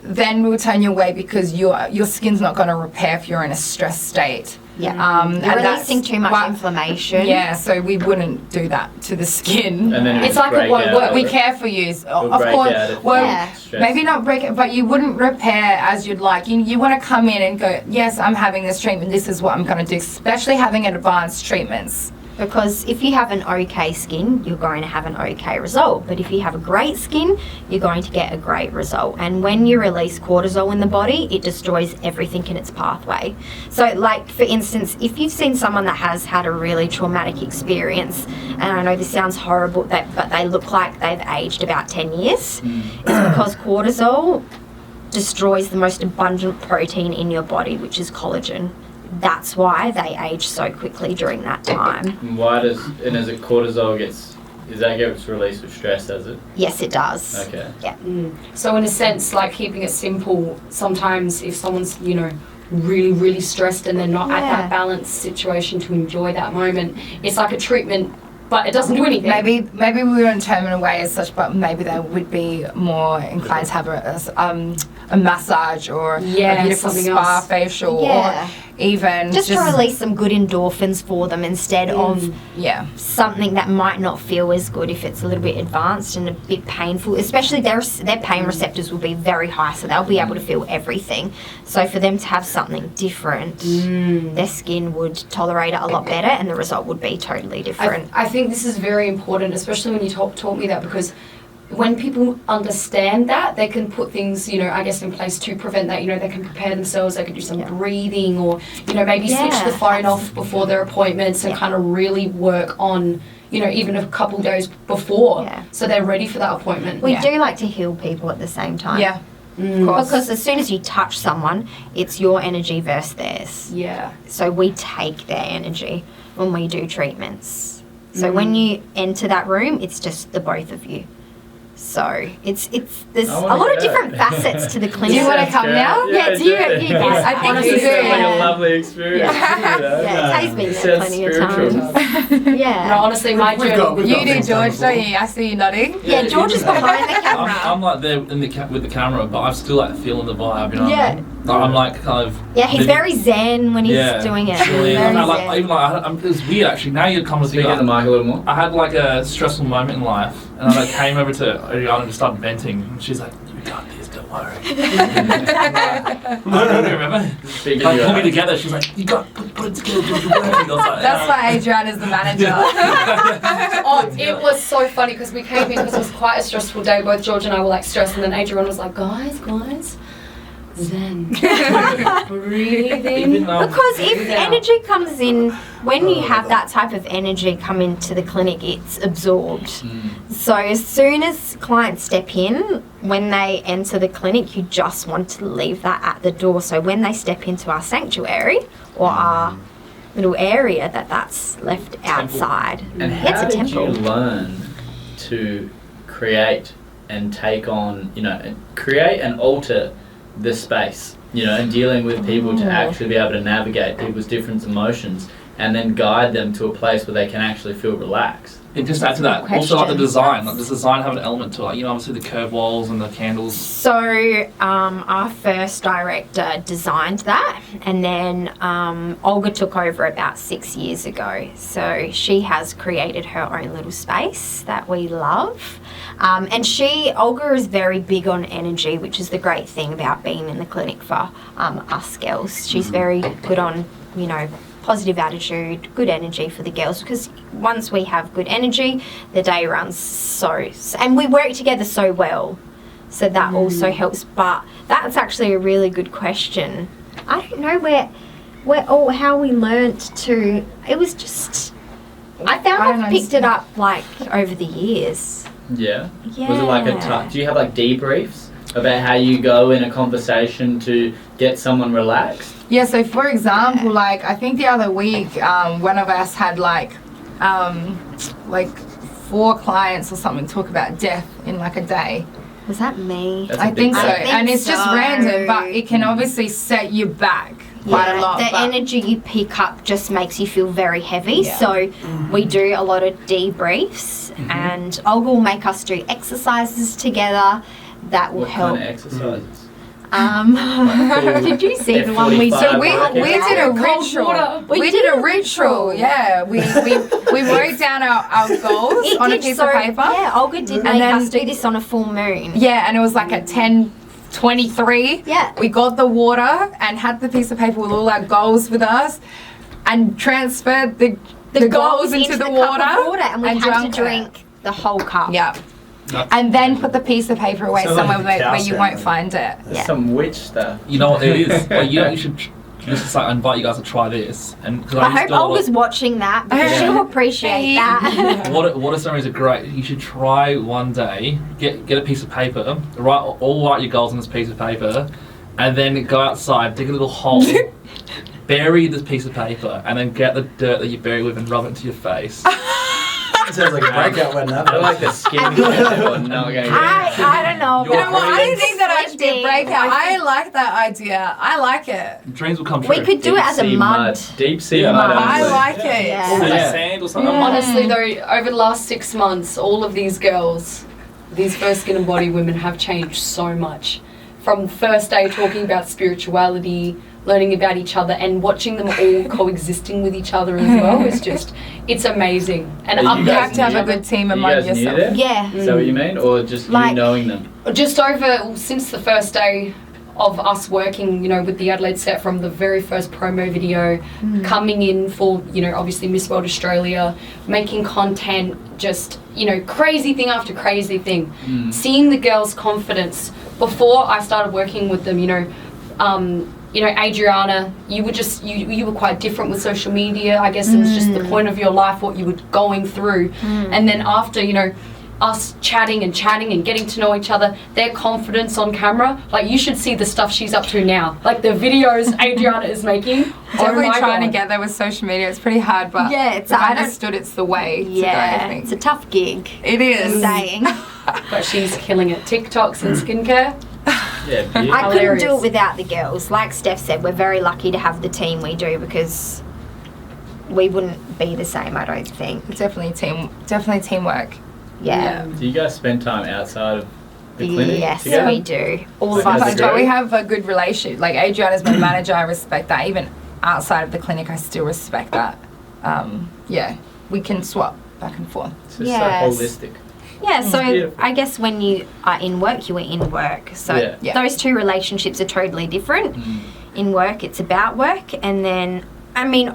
Speaker 5: then we'll turn you away because your skin's not going to repair if you're in a stressed state.
Speaker 3: Yeah.
Speaker 5: And
Speaker 3: You're
Speaker 5: that's
Speaker 3: releasing too much
Speaker 5: what-
Speaker 3: inflammation.
Speaker 5: Yeah, so we wouldn't do that to the skin.
Speaker 1: And then
Speaker 4: It's like
Speaker 1: break
Speaker 4: what
Speaker 1: out
Speaker 5: We
Speaker 1: of it.
Speaker 5: care for you.
Speaker 1: We'll
Speaker 5: Of
Speaker 1: break
Speaker 5: course,
Speaker 1: out if
Speaker 5: well,
Speaker 3: Yeah.
Speaker 1: stress.
Speaker 5: maybe not break it, but you wouldn't repair as you'd like. You want to come in and go, yes, I'm having this treatment. This is what I'm going to do, especially having advanced treatments.
Speaker 3: Because if you have an okay skin, you're going to have an okay result. But if you have a great skin, you're going to get a great result. And when you release cortisol in the body, it destroys everything in its pathway. So, like, for instance, if you've seen someone that has had a really traumatic experience, and I know this sounds horrible, but they look like they've aged about 10 years, it's because cortisol destroys the most abundant protein in your body, which is collagen. That's why they age so quickly during that time.
Speaker 1: And why does it cortisol gets released with stress, does it?
Speaker 3: Yes, it does.
Speaker 1: Okay.
Speaker 4: So in a sense, like keeping it simple, sometimes if someone's, really, really stressed and they're not at that balanced situation to enjoy that moment, it's like a treatment, but it doesn't do anything.
Speaker 5: Maybe we wouldn't turn them away as such, but maybe they would be more inclined to have a massage or a beautiful
Speaker 4: something
Speaker 5: spa
Speaker 4: else.
Speaker 5: facial
Speaker 3: Yeah.
Speaker 5: or even
Speaker 3: Just to release some good endorphins for them instead of something that might not feel as good if it's a little bit advanced and a bit painful. Especially their pain receptors will be very high, so they'll be able to feel everything. So for them to have something different, their skin would tolerate it a lot better and the result would be totally different.
Speaker 4: I think this is very important, especially when you taught me that, because when people understand that, they can put things, I guess, in place to prevent that. They can prepare themselves, they can do some breathing or, maybe switch the phone off before their appointments and kind of really work on, even a couple days before so they're ready for that appointment.
Speaker 3: We do like to heal people at the same time.
Speaker 5: Yeah. Of course.
Speaker 3: Because as soon as you touch someone, it's your energy versus theirs.
Speaker 4: Yeah.
Speaker 3: So we take their energy when we do treatments. So when you enter that room, it's just the both of you. So there's a lot of different facets to the clinic.
Speaker 5: Do you want to come now?
Speaker 3: Yeah, do you guys? I think
Speaker 4: Honestly,
Speaker 3: you do.
Speaker 1: It's like a
Speaker 3: Yeah,
Speaker 1: lovely experience.
Speaker 3: Tay's been there plenty of times. Yeah.
Speaker 4: No, honestly, my
Speaker 2: We've
Speaker 4: journey.
Speaker 2: got
Speaker 5: You do,
Speaker 2: things done
Speaker 5: George, don't you? I see you nodding.
Speaker 3: Yeah, George is behind the camera.
Speaker 6: I'm like there in with the camera, but I'm still like feeling the vibe. You know what I mean? Like, I'm like kind of.
Speaker 3: Yeah, he's very zen when he's doing it.
Speaker 6: Chilling.
Speaker 3: Very
Speaker 6: Even it's weird actually. Now you're coming to
Speaker 1: Speak at the mic a little more.
Speaker 6: I had like a stressful moment in life, and I came over to Ariana and started venting, and she's like, "You got this, don't worry." I don't remember.
Speaker 1: Speak
Speaker 6: Like,
Speaker 1: into
Speaker 6: pull me
Speaker 1: your-
Speaker 6: together. She's like, "You got put it together, do your work." I was like,
Speaker 5: That's why Adrian is the manager.
Speaker 4: Oh, it was so funny because we came in because it was quite a stressful day. Both George and I were like stressed, and then Adrian was like, guys, zen. Breathing.
Speaker 3: Because if energy comes in, when you have that type of energy come into the clinic, it's absorbed. So as soon as clients step in, when they enter the clinic, you just want to leave that at the door. So when they step into our sanctuary or our little area, that's left outside.
Speaker 1: And
Speaker 3: It's
Speaker 1: how
Speaker 3: a
Speaker 1: did
Speaker 3: temple.
Speaker 1: you learn to create and take on, and create and alter the space, and dealing with people to actually be able to navigate people's different emotions? and then guide them to a place where they can actually feel relaxed.
Speaker 6: And just add to that,
Speaker 3: Good
Speaker 6: also like the
Speaker 3: question.
Speaker 6: design. Like, does design have an element to it? Like, obviously the curved walls and the candles.
Speaker 3: So our first director designed that, and then Olga took over about 6 years ago. So she has created her own little space that we love. And Olga is very big on energy, which is the great thing about being in the clinic for us girls. She's very good on, positive attitude, good energy for the girls, because once we have good energy, the day runs and we work together so well, so that also helps. But that's actually a really good question. I don't know how we learnt to. It was just I found I've picked it up like over the years.
Speaker 1: Yeah.
Speaker 3: Yeah.
Speaker 1: Was it like do you have like debriefs about how you go in a conversation to get someone relaxed?
Speaker 5: Yeah, so for example, like I think the other week, one of us had like 4 clients or something talk about death in like a day.
Speaker 3: Was that me?
Speaker 1: That's a
Speaker 5: I
Speaker 1: big
Speaker 5: think so.
Speaker 1: thing.
Speaker 5: And it's just random, but it can obviously set you back quite a lot.
Speaker 3: The
Speaker 5: but
Speaker 3: energy you pick up just makes you feel very heavy.
Speaker 5: Yeah.
Speaker 3: So we do a lot of debriefs, and Olga will make us do exercises together that will
Speaker 1: What
Speaker 3: help.
Speaker 1: kind of exercises?
Speaker 3: Did you see the one we
Speaker 1: F45
Speaker 3: did?
Speaker 5: we did a ritual. We did a ritual. Yeah, we wrote down our goals
Speaker 3: It
Speaker 5: on a
Speaker 3: did
Speaker 5: piece
Speaker 3: so-
Speaker 5: of paper.
Speaker 3: Yeah, Olga did make
Speaker 5: then-
Speaker 3: us do this on a full moon.
Speaker 5: Yeah, and it was like at 10:23.
Speaker 3: Yeah.
Speaker 5: We got the water and had the piece of paper with all our goals with us, and transferred the goals into the
Speaker 3: cup
Speaker 5: water,
Speaker 3: of water, and we had to
Speaker 5: drank it.
Speaker 3: drink the whole cup.
Speaker 5: Yeah. And then put the piece of paper away
Speaker 2: So like
Speaker 5: somewhere
Speaker 2: the
Speaker 5: where
Speaker 2: cow
Speaker 5: you won't
Speaker 2: ceremony.
Speaker 5: find it.
Speaker 1: There's
Speaker 3: Yeah.
Speaker 1: some witch stuff.
Speaker 6: You know what it is? Well, you should just like invite you guys to try this. And because
Speaker 3: I hope Olga's watching that, because
Speaker 5: Yeah.
Speaker 3: she'll appreciate that.
Speaker 6: water ceremonies are great. You should try one day. Get a piece of paper. Write your goals on this piece of paper, and then go outside, dig a little hole, bury this piece of paper, and then get the dirt that you buried with and rub it into your face.
Speaker 2: It sounds like a breakout when that.
Speaker 1: I like the skin people are not going to
Speaker 3: I don't know.
Speaker 6: You know what?
Speaker 5: I don't think that I should be a breakout.
Speaker 3: I
Speaker 5: I like that idea. I like it.
Speaker 6: Dreams will come true.
Speaker 3: We could do it as a mud.
Speaker 1: Deep sea
Speaker 6: Yeah,
Speaker 1: mud.
Speaker 5: I
Speaker 1: only.
Speaker 5: like it.
Speaker 3: Yeah.
Speaker 6: Or like
Speaker 1: Yeah.
Speaker 6: sand or something.
Speaker 4: Honestly though, over the last 6 months, all of these girls, these first skin and body women have changed so much. From first day talking about spirituality, learning about each other, and watching them all coexisting with each other as well is just, it's amazing. And
Speaker 1: Are you
Speaker 5: You
Speaker 1: guys
Speaker 5: have to have a good team among
Speaker 1: You guys knew
Speaker 5: yourself.
Speaker 1: them?
Speaker 3: Yeah.
Speaker 1: Is that what you mean? Or just
Speaker 3: Like-
Speaker 1: you knowing them?
Speaker 4: Just since the first day of us working, with the Adelaide Set, from the very first promo video, coming in for, obviously Miss World Australia, making content, just, crazy thing after crazy thing. Seeing the girls' confidence before I started working with them, Adriana, you were just, you were quite different with social media. I guess it was just the point of your life, what you were going through. And then after, us chatting and getting to know each other, their confidence on camera, like you should see the stuff she's up to now. Like the videos Adriana is making.
Speaker 5: Definitely
Speaker 4: my
Speaker 5: trying to
Speaker 4: God.
Speaker 5: get there with social media. It's pretty hard, but
Speaker 3: Yeah, it's-
Speaker 5: I've
Speaker 3: I don't-
Speaker 5: understood it's the way to go, I
Speaker 3: Yeah.
Speaker 5: think.
Speaker 3: It's a tough gig.
Speaker 5: It is.
Speaker 3: Saying.
Speaker 4: But she's killing it. TikToks and skincare.
Speaker 1: Yeah, beautiful.
Speaker 3: I couldn't do
Speaker 4: Hilarious.
Speaker 3: it without the girls. Like Steph said, we're very lucky to have the team we do, because we wouldn't be the same, I don't think.
Speaker 5: Definitely teamwork.
Speaker 3: Yeah.
Speaker 1: Do you guys spend time outside of the clinic
Speaker 3: Yes,
Speaker 1: together?
Speaker 3: we do. All of
Speaker 1: That's
Speaker 3: us
Speaker 1: a
Speaker 3: do.
Speaker 5: But we have a good relationship. Like Adriana's my manager. I respect that. Even outside of the clinic, I still respect that. Yeah, we can swap back and forth.
Speaker 1: It's just
Speaker 3: Yes.
Speaker 1: so holistic.
Speaker 3: Yeah, so
Speaker 1: Beautiful.
Speaker 3: I guess when you are in work, you are in work. So
Speaker 1: Yeah.
Speaker 5: Yeah.
Speaker 3: those two relationships are totally different. In work, it's about work, and then,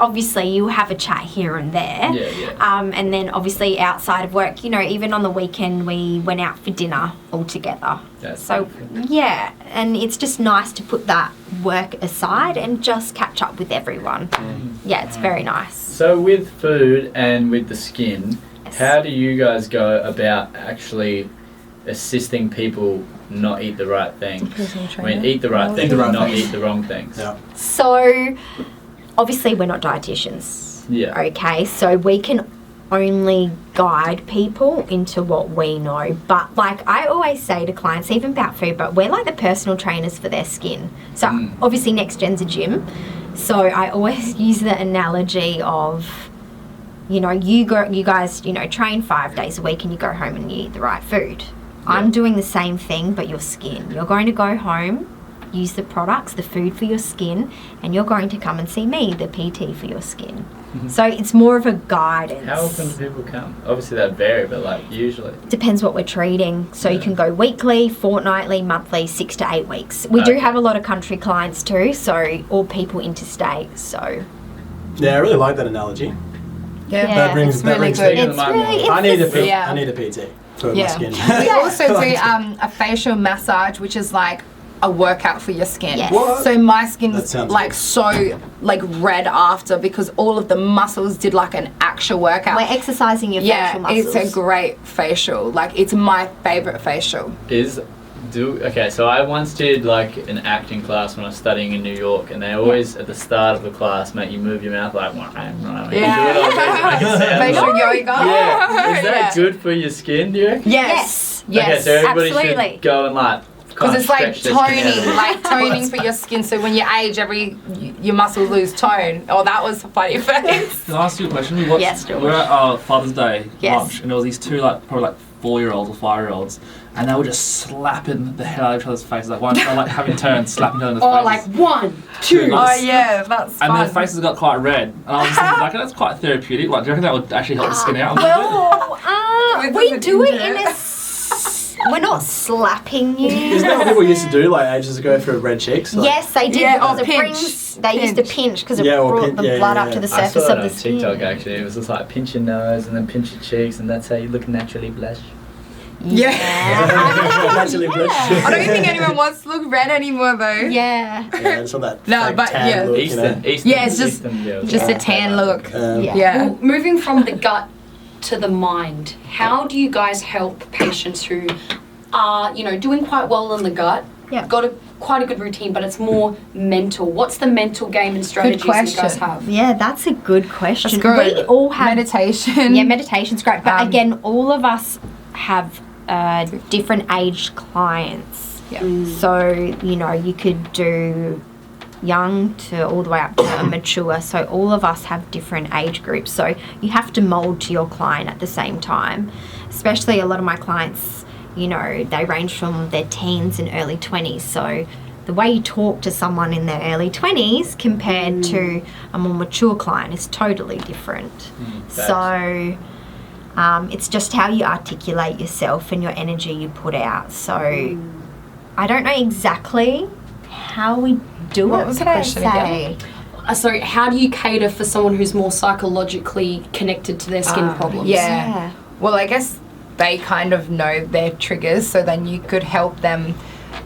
Speaker 3: obviously you have a chat here and there.
Speaker 1: Yeah.
Speaker 3: And then obviously outside of work, even on the weekend, we went out for dinner all together.
Speaker 1: That's
Speaker 3: So,
Speaker 1: beautiful.
Speaker 3: yeah, and it's just nice to put that work aside and just catch up with everyone. Yeah, it's very nice.
Speaker 1: So with food and with the skin,
Speaker 3: Yes.
Speaker 1: how do you guys go about actually assisting people not eat the right things? Eat the right things,
Speaker 2: the right
Speaker 1: not
Speaker 2: things.
Speaker 1: eat the wrong things.
Speaker 2: Yeah.
Speaker 3: So, obviously, we're not dietitians.
Speaker 1: Yeah.
Speaker 3: Okay, so we can only guide people into what we know. But, like I always say to clients, even about food, but we're like the personal trainers for their skin. So, obviously, Next Gen's a gym. So I always use the analogy of, you know, you guys, you know, train 5 days a week and you go home and you eat the right food. I'm doing the same thing, but your skin. You're going to go home, use the products, the food for your skin, and you're going to come and see me, the PT for your skin. So it's more of a guidance.
Speaker 1: How often do people come? Obviously that vary, but like usually.
Speaker 3: Depends what we're treating. So you can go weekly, fortnightly, monthly, 6 to 8 weeks. We do have a lot of country clients too, so or people interstate. So
Speaker 2: Yeah, I really like that analogy.
Speaker 5: Yeah,
Speaker 2: That brings
Speaker 5: it's really
Speaker 2: good.
Speaker 5: good.
Speaker 3: It's really
Speaker 2: I need a
Speaker 5: Yeah.
Speaker 2: I need a PT for
Speaker 5: Yeah.
Speaker 2: my skin.
Speaker 5: We also do a facial massage, which is like a workout for your skin.
Speaker 3: Yes.
Speaker 2: What?
Speaker 5: So my skin
Speaker 2: That
Speaker 5: was
Speaker 2: sounds
Speaker 5: like
Speaker 2: good.
Speaker 5: so like red after because all of the muscles did like an actual workout.
Speaker 3: we're exercising your facial muscles.
Speaker 5: it's a great facial. Like it's my favorite facial.
Speaker 1: Okay, so I once did like an acting class when I was studying in New York, and they always at the start of the class make you move your mouth like,
Speaker 5: Facial yoga.
Speaker 1: Yeah, is that
Speaker 5: Yeah.
Speaker 1: good for your skin? Do you reckon?
Speaker 5: Yes.
Speaker 1: Okay, so everybody
Speaker 3: absolutely.
Speaker 1: should go and like.
Speaker 5: Because it's like
Speaker 1: stretch their skin
Speaker 5: toning,
Speaker 1: out.
Speaker 5: like toning for your skin. So when you age, your muscles lose tone. Oh, that was a funny face.
Speaker 6: Can I ask you a question? We watched,
Speaker 3: Yes, George.
Speaker 6: we were at Father's Day
Speaker 3: Yes.
Speaker 6: lunch, and there was these two probably 4-year-olds or 5-year-olds, and they were just slapping the hell out of each other's faces. Like one, like having turns, slapping each other in the
Speaker 4: Or
Speaker 6: faces.
Speaker 4: like 1, 2.
Speaker 6: Like,
Speaker 5: Oh yeah, that's
Speaker 6: and
Speaker 5: fun.
Speaker 6: their faces got quite red, and I was just thinking, like, that's quite therapeutic. Like, do you reckon that would actually help the skin out?
Speaker 3: Well,
Speaker 5: With
Speaker 3: we
Speaker 5: the
Speaker 3: do it
Speaker 5: ginger.
Speaker 3: in a. We're not slapping you.
Speaker 2: Isn't that what people used to do like ages ago for red cheeks? Like,
Speaker 3: Yes, they did
Speaker 5: Yeah,
Speaker 3: because
Speaker 5: or
Speaker 3: it
Speaker 5: pinch.
Speaker 3: brings. They used to pinch because it
Speaker 2: Yeah, or
Speaker 3: brought
Speaker 2: pin-
Speaker 3: the
Speaker 2: yeah,
Speaker 3: blood
Speaker 2: yeah,
Speaker 3: up to the
Speaker 2: yeah.
Speaker 1: I
Speaker 3: surface
Speaker 1: saw
Speaker 3: of
Speaker 1: it
Speaker 3: the
Speaker 1: on
Speaker 3: skin.
Speaker 1: TikTok actually. It was just like pinch your nose and then pinch your cheeks, and that's how you look naturally blush.
Speaker 5: Yeah.
Speaker 2: Naturally blush.
Speaker 5: I don't think anyone wants to look red anymore though.
Speaker 3: Yeah.
Speaker 2: Yeah, it's not that
Speaker 5: No,
Speaker 2: fake
Speaker 5: but
Speaker 2: tan
Speaker 5: yeah.
Speaker 2: look, you know.
Speaker 1: Eastern.
Speaker 5: Yeah, it's just-
Speaker 1: Eastern girls.
Speaker 5: Just
Speaker 3: Yeah.
Speaker 5: a tan look.
Speaker 3: Yeah.
Speaker 5: Yeah.
Speaker 4: Well, moving from the gut to the mind, how do you guys help patients who are, you know, doing quite well in the gut,
Speaker 3: Yeah.
Speaker 4: got quite a good routine, but it's more mental? What's the mental game and strategies that you guys
Speaker 5: question.
Speaker 4: have?
Speaker 3: Yeah, that's a good question.
Speaker 5: That's good.
Speaker 3: We all have
Speaker 5: meditation.
Speaker 3: Yeah, meditation's great. But
Speaker 5: Um,
Speaker 3: again, all of us have different aged clients.
Speaker 5: Yeah.
Speaker 3: So, you know, you could do young to all the way up to mature. So all of us have different age groups. So you have to mold to your client at the same time. Especially a lot of my clients, you know, they range from their teens and early 20s. So the way you talk to someone in their early 20s compared to a more mature client is totally different. So it's just how you articulate yourself and your energy you put out. So I don't know exactly how we do
Speaker 5: What
Speaker 3: it.
Speaker 5: was the
Speaker 3: per
Speaker 5: question
Speaker 3: se.
Speaker 5: again?
Speaker 4: So how do you cater for someone who's more psychologically connected to their skin problems?
Speaker 5: Yeah. Well, I guess they kind of know their triggers, so then you could help them.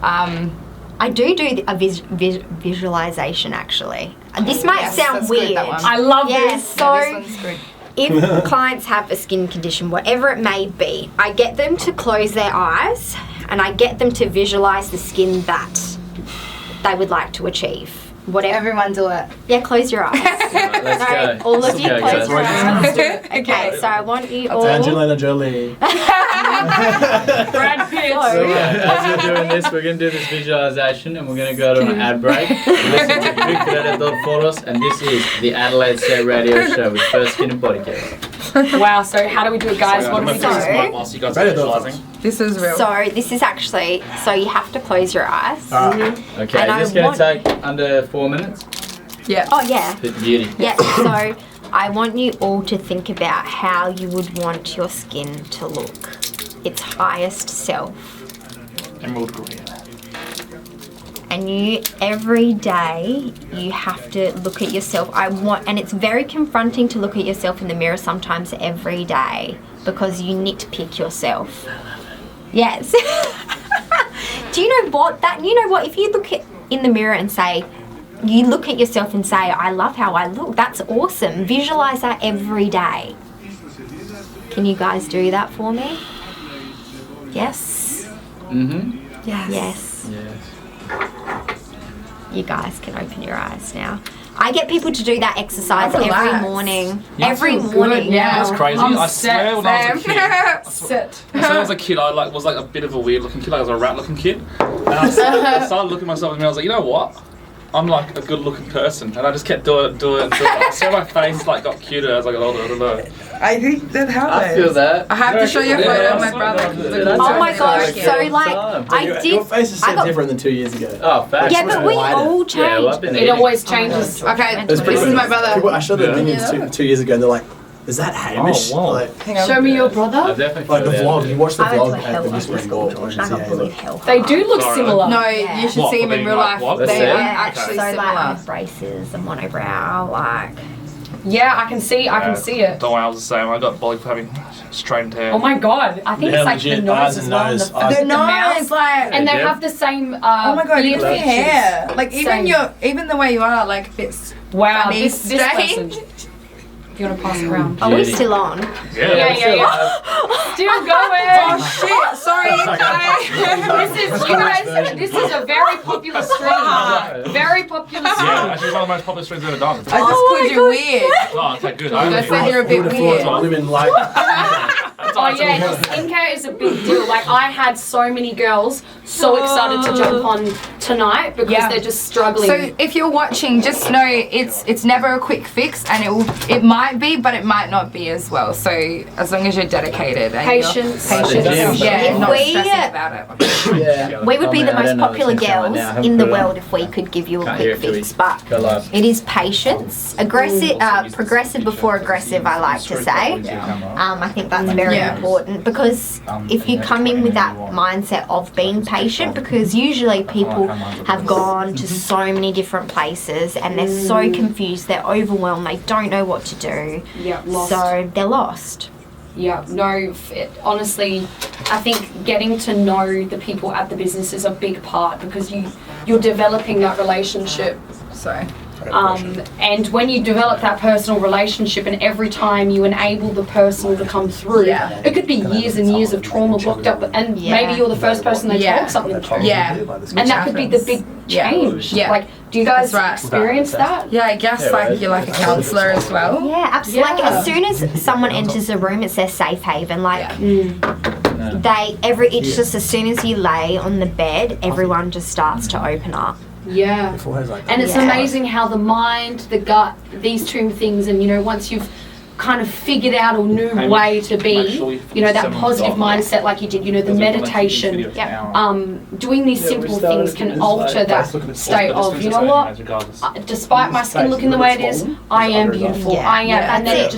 Speaker 3: I do a visualization actually. This might
Speaker 5: Yes,
Speaker 3: sound
Speaker 5: that's good,
Speaker 3: weird.
Speaker 5: that one.
Speaker 4: I love
Speaker 3: Yeah,
Speaker 4: this.
Speaker 3: so
Speaker 5: this one's good.
Speaker 3: if clients have a skin condition, whatever it may be, I get them to close their eyes and I get them to visualize the skin that they would like to achieve. Whatever.
Speaker 5: Everyone do it.
Speaker 3: Yeah, close your eyes.
Speaker 1: Right, let's
Speaker 3: Alright,
Speaker 1: go.
Speaker 3: all of
Speaker 1: Let's
Speaker 3: you
Speaker 1: go,
Speaker 3: close
Speaker 1: guys.
Speaker 3: your eyes.
Speaker 5: Okay.
Speaker 3: Okay, so I want you all.
Speaker 2: Angelina Jolie.
Speaker 4: Brad Pitt.
Speaker 1: So as you're doing this, we're going to do this visualization and we're going to go to an ad break. Listen to Big Predator Photos, and this is the Adelaide Set Radio Show with First Skin and Body Care.
Speaker 4: Wow, so how do we do it, guys? What do we do?
Speaker 3: So-
Speaker 6: Whilst you guys are
Speaker 2: Predator
Speaker 6: visualising.
Speaker 5: This is real.
Speaker 3: So this is actually, so you have to close your eyes.
Speaker 1: Okay,
Speaker 3: And I
Speaker 1: this is going
Speaker 3: want-
Speaker 1: to take under 4 minutes.
Speaker 5: yeah.
Speaker 3: Oh yeah.
Speaker 1: Beauty.
Speaker 3: Yeah, so I want you all to think about how you would want your skin to look. Its highest self.
Speaker 6: Emerald green.
Speaker 3: And you, every day, you have to look at yourself. And it's very confronting to look at yourself in the mirror sometimes every day because you nitpick yourself. Yes. Do you know what? If you look in the mirror and say, you look at yourself and say, I love how I look, that's awesome. Visualize that every day. Can you guys do that for me? Yes?
Speaker 1: Mm-hmm.
Speaker 3: Yes.
Speaker 1: Yes.
Speaker 3: You guys can open your eyes now. I get people to do that exercise
Speaker 5: I'm
Speaker 3: every
Speaker 5: relaxed.
Speaker 3: morning.
Speaker 6: Yeah, I
Speaker 3: Every
Speaker 5: feel good
Speaker 3: morning.
Speaker 5: now.
Speaker 6: That's crazy.
Speaker 5: I'm
Speaker 6: I swear when I was a kid.
Speaker 5: Sit.
Speaker 6: When I was a kid, I was a bit of a weird looking kid. I was a rat looking kid. And I started looking at myself in the mirror. I was like, you know what? I'm like a good-looking person, and I just kept doing it. I saw my face like got cuter as I got older. I don't know.
Speaker 5: I think that happens.
Speaker 1: I feel that.
Speaker 5: I have to show you a photo of my brother.
Speaker 3: Oh my gosh! So like, I
Speaker 2: Your
Speaker 3: did.
Speaker 2: face is
Speaker 3: I
Speaker 2: so
Speaker 3: got-
Speaker 2: different than 2 years ago.
Speaker 1: Oh, facts.
Speaker 3: Yeah, but we
Speaker 2: wider.
Speaker 3: all
Speaker 1: Yeah, well, I've
Speaker 3: changed.
Speaker 1: been
Speaker 4: It
Speaker 1: eating.
Speaker 4: always changes.
Speaker 5: Okay,
Speaker 2: It's pretty
Speaker 5: this is my brother.
Speaker 2: People, I showed the
Speaker 6: Yeah.
Speaker 2: minions 2 years ago, and they're like, "Is that Hamish?"
Speaker 6: Oh, wow.
Speaker 2: Like,
Speaker 5: Hang on.
Speaker 4: Show me your
Speaker 1: I've
Speaker 4: brother.
Speaker 1: definitely
Speaker 2: like the
Speaker 1: felt
Speaker 2: vlog.
Speaker 1: that.
Speaker 2: You watch the
Speaker 3: I went to
Speaker 2: vlog
Speaker 3: a
Speaker 2: at
Speaker 3: hell
Speaker 2: the
Speaker 3: of a
Speaker 2: Whispering
Speaker 3: school,
Speaker 2: Gorge.
Speaker 3: George,
Speaker 2: and
Speaker 3: and I
Speaker 2: see
Speaker 3: got
Speaker 2: how
Speaker 3: bullied
Speaker 2: you
Speaker 3: hell.
Speaker 4: They do look
Speaker 6: Sorry.
Speaker 4: similar.
Speaker 5: No,
Speaker 3: Yeah.
Speaker 5: you should
Speaker 6: What,
Speaker 5: see
Speaker 6: for
Speaker 5: him in
Speaker 6: being
Speaker 5: real
Speaker 6: like
Speaker 5: life.
Speaker 6: what?
Speaker 1: Let's
Speaker 5: They
Speaker 1: see.
Speaker 5: are
Speaker 3: Yeah,
Speaker 5: actually
Speaker 3: so
Speaker 5: similar.
Speaker 3: like with braces and monobrow, like.
Speaker 4: Yeah, I can see it.
Speaker 6: Don't worry, I was the same. I got bullied for having straightened hair.
Speaker 4: Oh my god, I think
Speaker 2: Yeah,
Speaker 4: it's like the
Speaker 2: legit,
Speaker 4: nose
Speaker 2: eyes
Speaker 4: as
Speaker 2: and
Speaker 4: well.
Speaker 2: nose,
Speaker 4: And the,
Speaker 2: eyes.
Speaker 5: The
Speaker 4: the mouth.
Speaker 5: nose, like,
Speaker 4: And they
Speaker 1: Yeah.
Speaker 4: have the same.
Speaker 5: oh my god,
Speaker 4: beard
Speaker 5: look at your
Speaker 4: features.
Speaker 5: hair. Like even
Speaker 4: Same.
Speaker 5: even the way you are, like it's
Speaker 4: Wow,
Speaker 5: funny,
Speaker 4: this
Speaker 5: strange.
Speaker 4: person. If you want to pass it around.
Speaker 3: Are we
Speaker 1: Judy.
Speaker 3: still on?
Speaker 4: Yeah. Still going.
Speaker 5: Oh shit! Sorry.
Speaker 4: This is a very popular stream. Very popular stream.
Speaker 6: Yeah, actually one of the most popular streams I've ever done.
Speaker 5: I just called you weird.
Speaker 6: Oh, okay, good.
Speaker 5: I said you're a bit weird.
Speaker 2: Women like.
Speaker 4: Oh yeah, skincare is a big deal. Like I had so many girls so excited to jump on tonight because
Speaker 5: Yeah.
Speaker 4: they're just struggling.
Speaker 5: So if you're watching, just know it's never a quick fix, and it might be, but it might not be as well. So as long as you're dedicated and
Speaker 4: Patience.
Speaker 5: you're
Speaker 1: Patience.
Speaker 5: patient, yeah,
Speaker 3: If
Speaker 5: and not
Speaker 3: we-
Speaker 5: stressing about it.
Speaker 1: Yeah.
Speaker 3: We would be the
Speaker 1: I
Speaker 3: most
Speaker 1: don't know what's
Speaker 3: popular
Speaker 1: gonna come out
Speaker 3: girls
Speaker 1: now. I haven't
Speaker 3: in the
Speaker 1: put it on.
Speaker 3: world if we could give you a
Speaker 1: Can't hear
Speaker 3: quick
Speaker 1: it till we
Speaker 3: fix, but
Speaker 1: go live.
Speaker 3: it is patience. Progressive before aggressive, I like to say. I think that's very
Speaker 5: Yeah.
Speaker 3: important because if you come in with that mindset of being patient, because usually people have gone to so many different places and they're so confused, they're overwhelmed, they don't know what to do,
Speaker 4: Yeah, lost.
Speaker 3: so they're lost.
Speaker 4: Yeah, no, honestly, I think getting to know the people at the business is a big part because you're developing that relationship.
Speaker 5: So
Speaker 4: And when you develop that personal relationship and every time you enable the person to come through,
Speaker 5: Yeah.
Speaker 4: it could be years and years of trauma locked up and
Speaker 3: Yeah.
Speaker 4: maybe you're the first person they
Speaker 5: Yeah.
Speaker 4: told something to.
Speaker 5: yeah,
Speaker 4: And that could be the big
Speaker 5: Yeah.
Speaker 4: change.
Speaker 5: Yeah.
Speaker 4: Like, do you guys
Speaker 5: That's right.
Speaker 4: experience that?
Speaker 5: yeah. I guess
Speaker 1: Yeah,
Speaker 5: like
Speaker 1: right.
Speaker 5: you're like a counselor as well.
Speaker 3: Yeah, absolutely. Like
Speaker 4: Yeah.
Speaker 3: as soon as someone enters the room, it's their safe haven. Like
Speaker 1: No.
Speaker 3: it's just as soon as you lay on the bed, everyone just starts to open up.
Speaker 4: Yeah. And it's
Speaker 3: Yeah.
Speaker 4: amazing how the mind, the gut, these two things, and once you've kind of figured out a new way to be, that positive mindset like you did, the meditation, doing these simple things can alter that state of, you know what, despite my skin looking the way it is, I am beautiful,
Speaker 3: Yeah.
Speaker 4: I am,
Speaker 3: Yeah,
Speaker 4: and then
Speaker 3: that's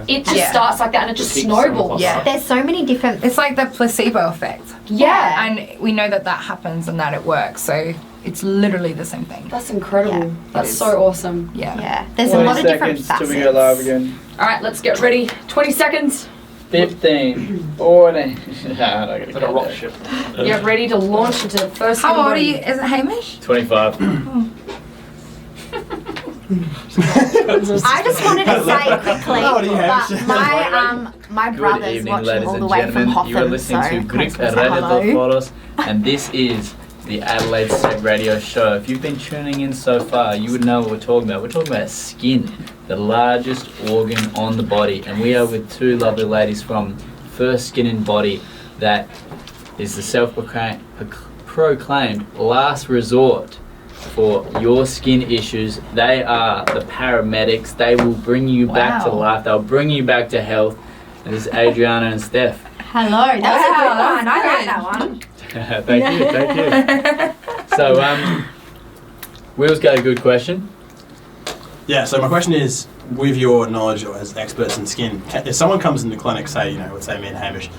Speaker 4: it just
Speaker 5: Yeah.
Speaker 4: starts like that and it just snowballs.
Speaker 5: Yeah.
Speaker 3: There's so many different.
Speaker 5: It's like the placebo effect.
Speaker 4: Yeah.
Speaker 5: And we know that happens and that it works. So it's literally the same thing.
Speaker 4: That's incredible.
Speaker 3: Yeah,
Speaker 4: That's
Speaker 5: is.
Speaker 4: so awesome.
Speaker 5: Yeah.
Speaker 3: Yeah, there's a lot of different facets.
Speaker 1: till we go live again.
Speaker 4: All right, let's get ready. 20 seconds.
Speaker 1: 15, 14. I'm not gonna
Speaker 6: Like a
Speaker 1: go
Speaker 6: rock
Speaker 1: there.
Speaker 6: ship.
Speaker 4: Get ready to launch into the first.
Speaker 5: How old are
Speaker 4: body.
Speaker 5: you? Is it Hamish?
Speaker 1: 25.
Speaker 3: I just wanted to say quickly
Speaker 2: Oh, do you have-
Speaker 3: that my
Speaker 1: Good
Speaker 3: brother's
Speaker 1: evening,
Speaker 3: watching
Speaker 1: ladies
Speaker 3: all the
Speaker 1: and
Speaker 3: way from
Speaker 1: gentlemen.
Speaker 3: Hotham,
Speaker 1: You are listening
Speaker 3: so
Speaker 1: to
Speaker 3: I
Speaker 1: Grip
Speaker 3: just wanna say
Speaker 1: Adelaide
Speaker 3: hello.
Speaker 1: Photos, and this is the Adelaide Set Radio show. If you've been tuning in so far, you would know what we're talking about. We're talking about skin, the largest organ on the body, and we are with two lovely ladies from First Skin and Body, that is the self-proclaimed last resort for your skin issues. They are the paramedics. They will bring you back to
Speaker 5: Wow.
Speaker 1: life. They'll bring you back to health. And this is Adriana and Steph.
Speaker 3: Hello, that was a good
Speaker 5: Wow,
Speaker 3: one. I like
Speaker 5: that's
Speaker 3: that one.
Speaker 1: Thank you. So, Will's got a good question.
Speaker 2: Yeah, so my question is, with your knowledge as experts in skin, if someone comes into the clinic, say, let's say me and Hamish,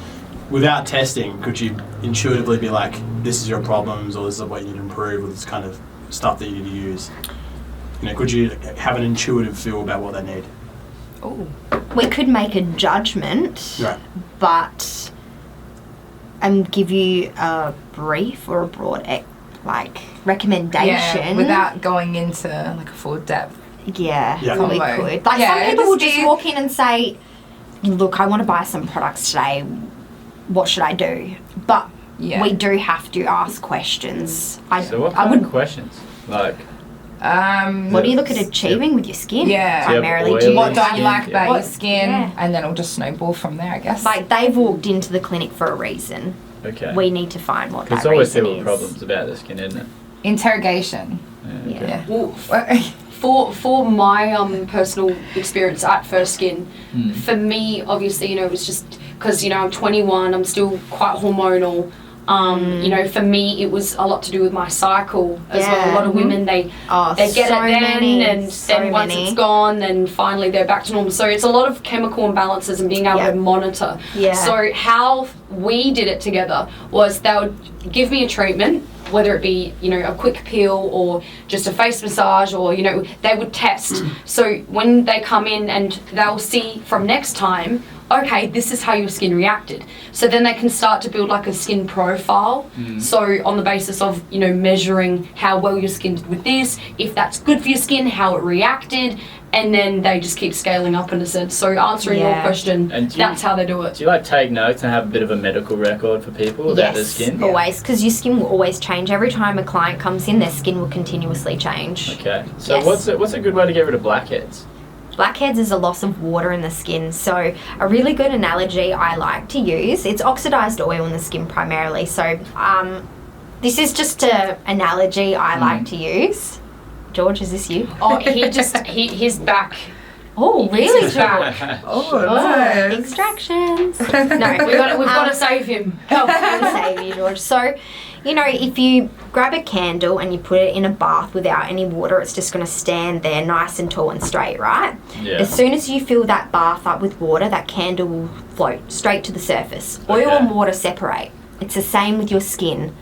Speaker 2: without testing, could you intuitively be like, this is your problems, or this is what you need to improve, or this kind of stuff that you need to use? Could you have an intuitive feel about what they need?
Speaker 5: Oh.
Speaker 3: We could make a judgment,
Speaker 2: Right.
Speaker 3: but give you a brief or a broad recommendation.
Speaker 5: Yeah, without going into like a full depth.
Speaker 3: Yeah,
Speaker 2: Yeah.
Speaker 3: we
Speaker 5: Combo.
Speaker 3: could. Like
Speaker 5: Yeah,
Speaker 3: some people will
Speaker 5: just
Speaker 3: just
Speaker 5: be-
Speaker 3: walk in and say, "Look, I want to buy some products today. What should I do?" But
Speaker 5: Yeah.
Speaker 3: we do have to ask questions.
Speaker 1: So what
Speaker 3: I
Speaker 1: kind
Speaker 3: would.
Speaker 1: of questions? Like,
Speaker 3: What do you look at achieving with your skin?
Speaker 5: Yeah.
Speaker 3: Primarily,
Speaker 1: Yeah,
Speaker 3: do you-
Speaker 5: What don't you
Speaker 1: Skin,
Speaker 5: like
Speaker 1: yeah.
Speaker 5: about your skin?
Speaker 3: Yeah.
Speaker 5: And then it'll just snowball from there, I guess.
Speaker 3: like they've walked into the clinic for a reason.
Speaker 1: okay.
Speaker 3: We need to find what
Speaker 1: There's
Speaker 3: that
Speaker 1: always
Speaker 3: reason
Speaker 1: people
Speaker 3: is.
Speaker 1: with problems about the skin, isn't it?
Speaker 5: Interrogation.
Speaker 3: Yeah.
Speaker 4: Well, for my personal experience at First Skin, for me, obviously, you know, it was just because, you know, I'm 21, I'm still quite hormonal. You know, for me, it was a lot to do with my cycle as well. A lot of women, they get
Speaker 3: so
Speaker 4: it then,
Speaker 3: many,
Speaker 4: and
Speaker 3: so
Speaker 4: then once
Speaker 3: many.
Speaker 4: it's gone, then finally they're back to normal. So it's a lot of chemical imbalances and being able to monitor.
Speaker 3: Yeah.
Speaker 4: So how we did it together was they would give me a treatment, whether it be, you know, a quick peel or just a face massage, or, you know, they would test. So when they come in and they'll see from next time, okay, this is how your skin reacted. So then they can start to build like a skin profile. So on the basis of, you know, measuring how well your skin did with this, if that's good for your skin, how it reacted, and then they just keep scaling up in a sense. So answering your question, that's how they do it.
Speaker 1: Do you like take notes and have a bit of a medical record for people about their skin?
Speaker 3: Always, because your skin will always change. Every time a client comes in, their skin will continuously change.
Speaker 1: Okay. So what's a good way to get rid of blackheads?
Speaker 3: Blackheads is a loss of water in the skin. So a really good analogy I like to use, it's oxidized oil in the skin primarily. So this is just an analogy I like to use. George, is this you?
Speaker 4: Oh, his back.
Speaker 3: Oh, really,
Speaker 4: His
Speaker 3: George?
Speaker 4: back.
Speaker 5: Nice.
Speaker 3: Extractions. No,
Speaker 4: We've got to save him.
Speaker 3: We're gonna save you, George. So, you know, if you grab a candle and you put it in a bath without any water, it's just going to stand there nice and tall and straight, right?
Speaker 1: Yeah.
Speaker 3: As soon as you fill that bath up with water, that candle will float straight to the surface. Oil and water separate. It's the same with your skin.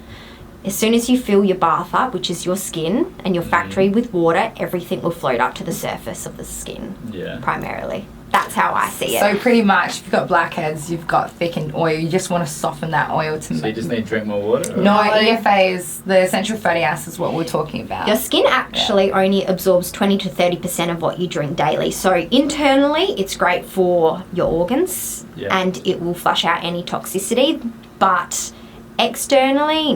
Speaker 3: As soon as you fill your bath up, which is your skin, and your factory with water, everything will float up to the surface of the skin, primarily. That's how I see it.
Speaker 5: So pretty much, if you've got blackheads, you've got thickened oil. You just want to soften that oil to.
Speaker 1: So you just need to drink more water? Or?
Speaker 5: No, EFAs, the essential fatty acids, is what we're talking about.
Speaker 3: Your skin actually only absorbs 20 to 30% of what you drink daily. So internally, it's great for your organs, and it will flush out any toxicity. But externally,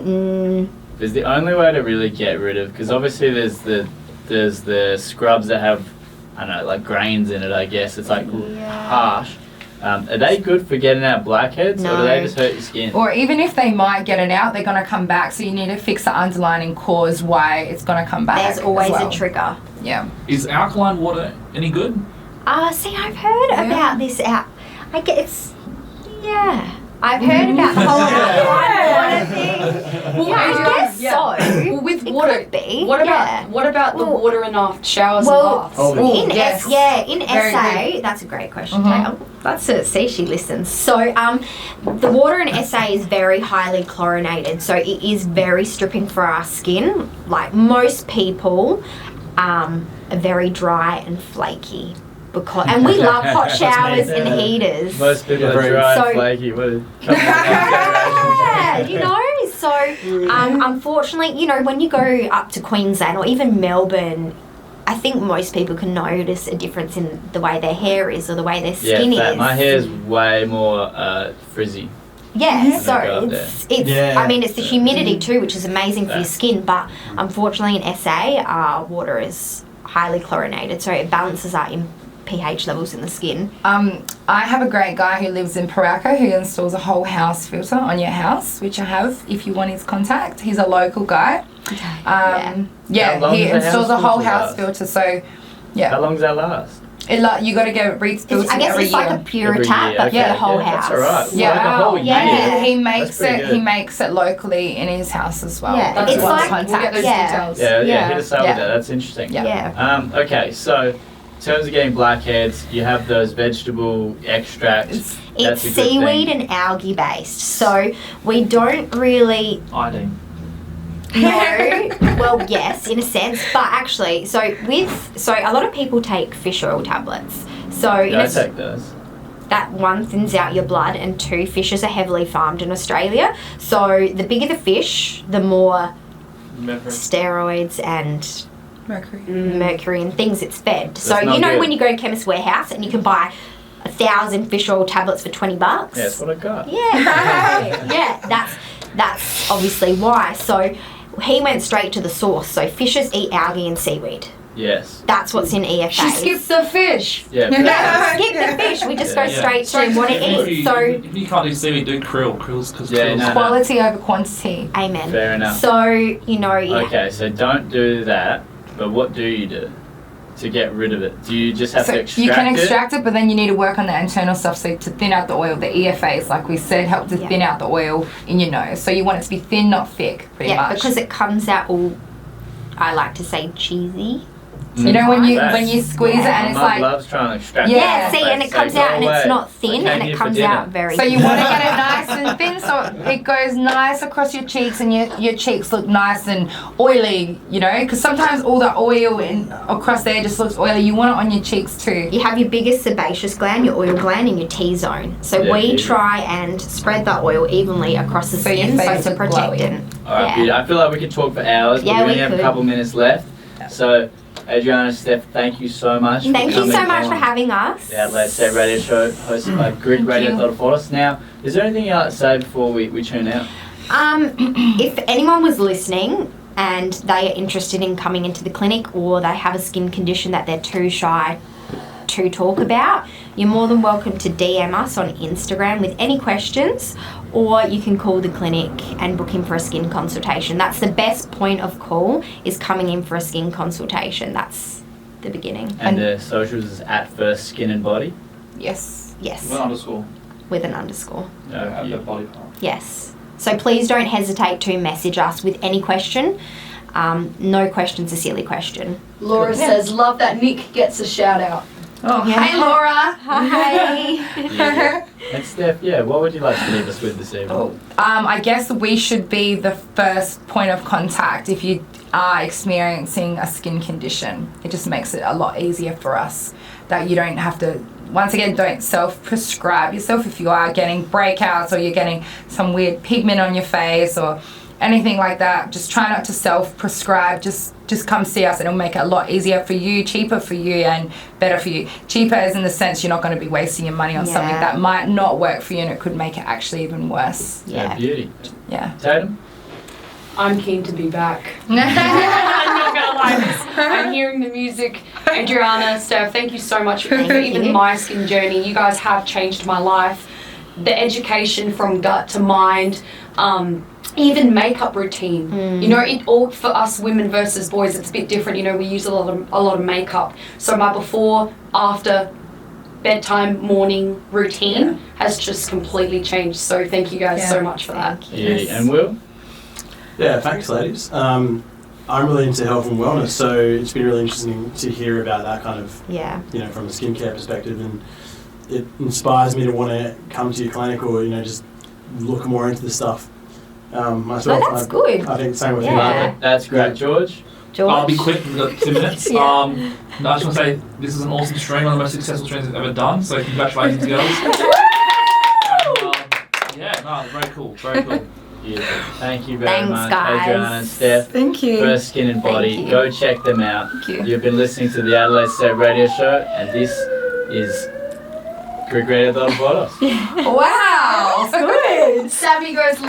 Speaker 1: There's the only way to really get rid of, because obviously there's the scrubs that have, I don't know, like grains in it, I guess. It's like harsh. Are they good for getting out blackheads, or do they just hurt your skin?
Speaker 5: Or even if they might get it out, they're going to come back. So you need to fix the underlying cause why it's going to come back.
Speaker 3: There's always
Speaker 5: a
Speaker 3: trigger.
Speaker 5: Yeah.
Speaker 6: Is alkaline water any good?
Speaker 3: See, I've heard about this out. I guess, I've heard about the whole water thing.
Speaker 4: Well,
Speaker 3: I guess so.
Speaker 4: Well, with
Speaker 3: It
Speaker 4: water,
Speaker 3: could be.
Speaker 4: what about the water in our showers
Speaker 3: Well,
Speaker 4: and baths?
Speaker 3: in
Speaker 5: yes.
Speaker 3: in
Speaker 5: Very
Speaker 3: SA, that's a great question, Tail. That's it. See, she listens. So, the water in SA is very highly chlorinated, so it is very stripping for our skin. Like most people, are very dry and flaky. And we love hot showers and heaters.
Speaker 1: Most people are dry and flaky.
Speaker 3: You know, so unfortunately, you know, when you go up to Queensland or even Melbourne, I think most people can notice a difference in the way their hair is or the way their skin is.
Speaker 1: My hair's way more frizzy.
Speaker 3: Yeah, so I mean, it's the humidity too, which is amazing for your skin, but unfortunately in SA, water is highly chlorinated, so it balances out in pH levels in the skin.
Speaker 5: I have a great guy who lives in Paraka who installs a whole house filter on your house, which I have if you want his contact. He's a local guy. He installs a whole house filter, so
Speaker 1: How long does that last?
Speaker 5: You got to get it refilled
Speaker 3: I guess
Speaker 5: every
Speaker 3: it's
Speaker 5: year.
Speaker 3: like a pure tap, but for the whole house.
Speaker 1: That's all right.
Speaker 5: Yeah,
Speaker 1: like a whole year.
Speaker 5: He makes
Speaker 1: That's pretty good.
Speaker 5: He makes it locally in his house as well.
Speaker 3: Yeah,
Speaker 5: That's
Speaker 3: it's
Speaker 5: what
Speaker 3: like-
Speaker 5: contact
Speaker 4: we'll get those
Speaker 5: details.
Speaker 1: Hit us up with that. That's interesting.
Speaker 3: Yeah.
Speaker 1: Okay, so in terms of getting blackheads, you have those vegetable extracts.
Speaker 3: It's seaweed and algae based, so we don't really
Speaker 6: Iodine.
Speaker 3: know. Well, yes, in a sense, but actually, so a lot of people take fish oil tablets. So
Speaker 1: I take those.
Speaker 3: that one thins out your blood, and two, fishes are heavily farmed in Australia. So the bigger the fish, the more steroids and mercury and things it's fed. So you know when you go to Chemist Warehouse and you can buy 1,000 fish oil tablets for $20.
Speaker 1: Yeah, that's what I got.
Speaker 3: Yeah, that's obviously why. So he went straight to the source. So fishes eat algae and seaweed.
Speaker 1: Yes.
Speaker 3: That's what's in EFAs.
Speaker 4: She skipped the fish.
Speaker 1: Yeah.
Speaker 3: Yeah, skip the fish. We just go straight to what it is. So,
Speaker 6: if you can't do seaweed, do krill. Krill's because
Speaker 5: Quality over quantity.
Speaker 3: amen.
Speaker 1: Fair enough.
Speaker 3: So, you know,
Speaker 1: Okay, so don't do that. But what do you do to get rid of it? Do you just have to extract it?
Speaker 5: You can extract it, but then you need to work on the internal stuff. So to thin out the oil, the EFAs, like we said, help to thin out the oil in your nose. So you want it to be thin, not thick, pretty much.
Speaker 3: because it comes out all, I like to say, cheesy.
Speaker 5: You know when you squeeze it and it's
Speaker 1: Mum
Speaker 5: like
Speaker 1: loves trying to extract
Speaker 3: Yeah,
Speaker 1: it.
Speaker 3: see, and it comes out and it's not thin and it comes out very
Speaker 5: so you want to get it nice and thin so it goes nice across your cheeks and your cheeks look nice and oily, you know, because sometimes all the oil across there just looks oily. You want it on your cheeks too.
Speaker 3: You have your biggest sebaceous gland, your oil gland, and your T-zone. So we try and spread that oil evenly across the skin so to protect it.
Speaker 1: Alright, beauty. I feel like we could talk for hours, but we only have a couple minutes left. So, Adriana, Steph, thank you so much.
Speaker 3: Thank you so much for having us.
Speaker 1: The Adelaide Set Radio Show, hosted by Grid Radio Force. Now, is there anything you'd like to say before we tune out?
Speaker 3: If anyone was listening and they are interested in coming into the clinic or they have a skin condition that they're too shy to talk about, you're more than welcome to DM us on Instagram with any questions, or you can call the clinic and book in for a skin consultation. That's the best point of call, is coming in for a skin consultation. That's the beginning.
Speaker 1: And the socials is at First Skin and Body?
Speaker 3: Yes.
Speaker 6: With an underscore.
Speaker 3: With an underscore.
Speaker 6: At the body part.
Speaker 3: Yes. So please don't hesitate to message us with any question. No question's a silly question.
Speaker 4: Laura says, love that Nick gets a shout out.
Speaker 5: Oh, hey Laura.
Speaker 3: Hi.
Speaker 1: And Steph, what would you like to leave us with this evening?
Speaker 5: I guess we should be the first point of contact if you are experiencing a skin condition. It just makes it a lot easier for us that you don't have to, once again, don't self-prescribe yourself if you are getting breakouts or you're getting some weird pigment on your face or anything like that. Just try not to self-prescribe. Just come see us and it'll make it a lot easier for you, cheaper for you, and better for you. Cheaper is in the sense you're not going to be wasting your money on something that might not work for you and it could make it actually even worse.
Speaker 1: Yeah, beauty.
Speaker 5: Yeah.
Speaker 1: Tatum?
Speaker 4: I'm keen to be back. I'm not gonna lie, I'm hearing the music. Adriana, Steph, thank you so much for even my skin journey. You guys have changed my life. The education from gut to mind, even makeup routine. You know, it all for us women versus boys, it's a bit different. You know, we use a lot of makeup. So my before, after, bedtime, morning routine has just completely changed. So thank you guys so much for that.
Speaker 1: Yeah, and Will?
Speaker 2: Yeah, thanks, ladies. I'm really into health and wellness, so it's been really interesting to hear about that kind of, you know, from a skincare perspective, and it inspires me to want to come to your clinic or, you know, just look more into the stuff myself.
Speaker 3: That's good.
Speaker 2: I think the same with you.
Speaker 1: That's great. George?
Speaker 6: I'll be quick, we've got 2 minutes. I just want to say this is an awesome stream, one of the most successful streams I've ever done, so congratulations, girls. And, very cool, very cool.
Speaker 1: Beautiful. Thank you very much,
Speaker 3: guys.
Speaker 1: Adriana and Steph.
Speaker 5: Thank you.
Speaker 1: First Skin and Body. Go check them out.
Speaker 5: Thank you.
Speaker 1: You've been listening to the Adelaide Set Radio Show, and this is Grid Radio.
Speaker 5: Wow, good.
Speaker 4: Sammy goes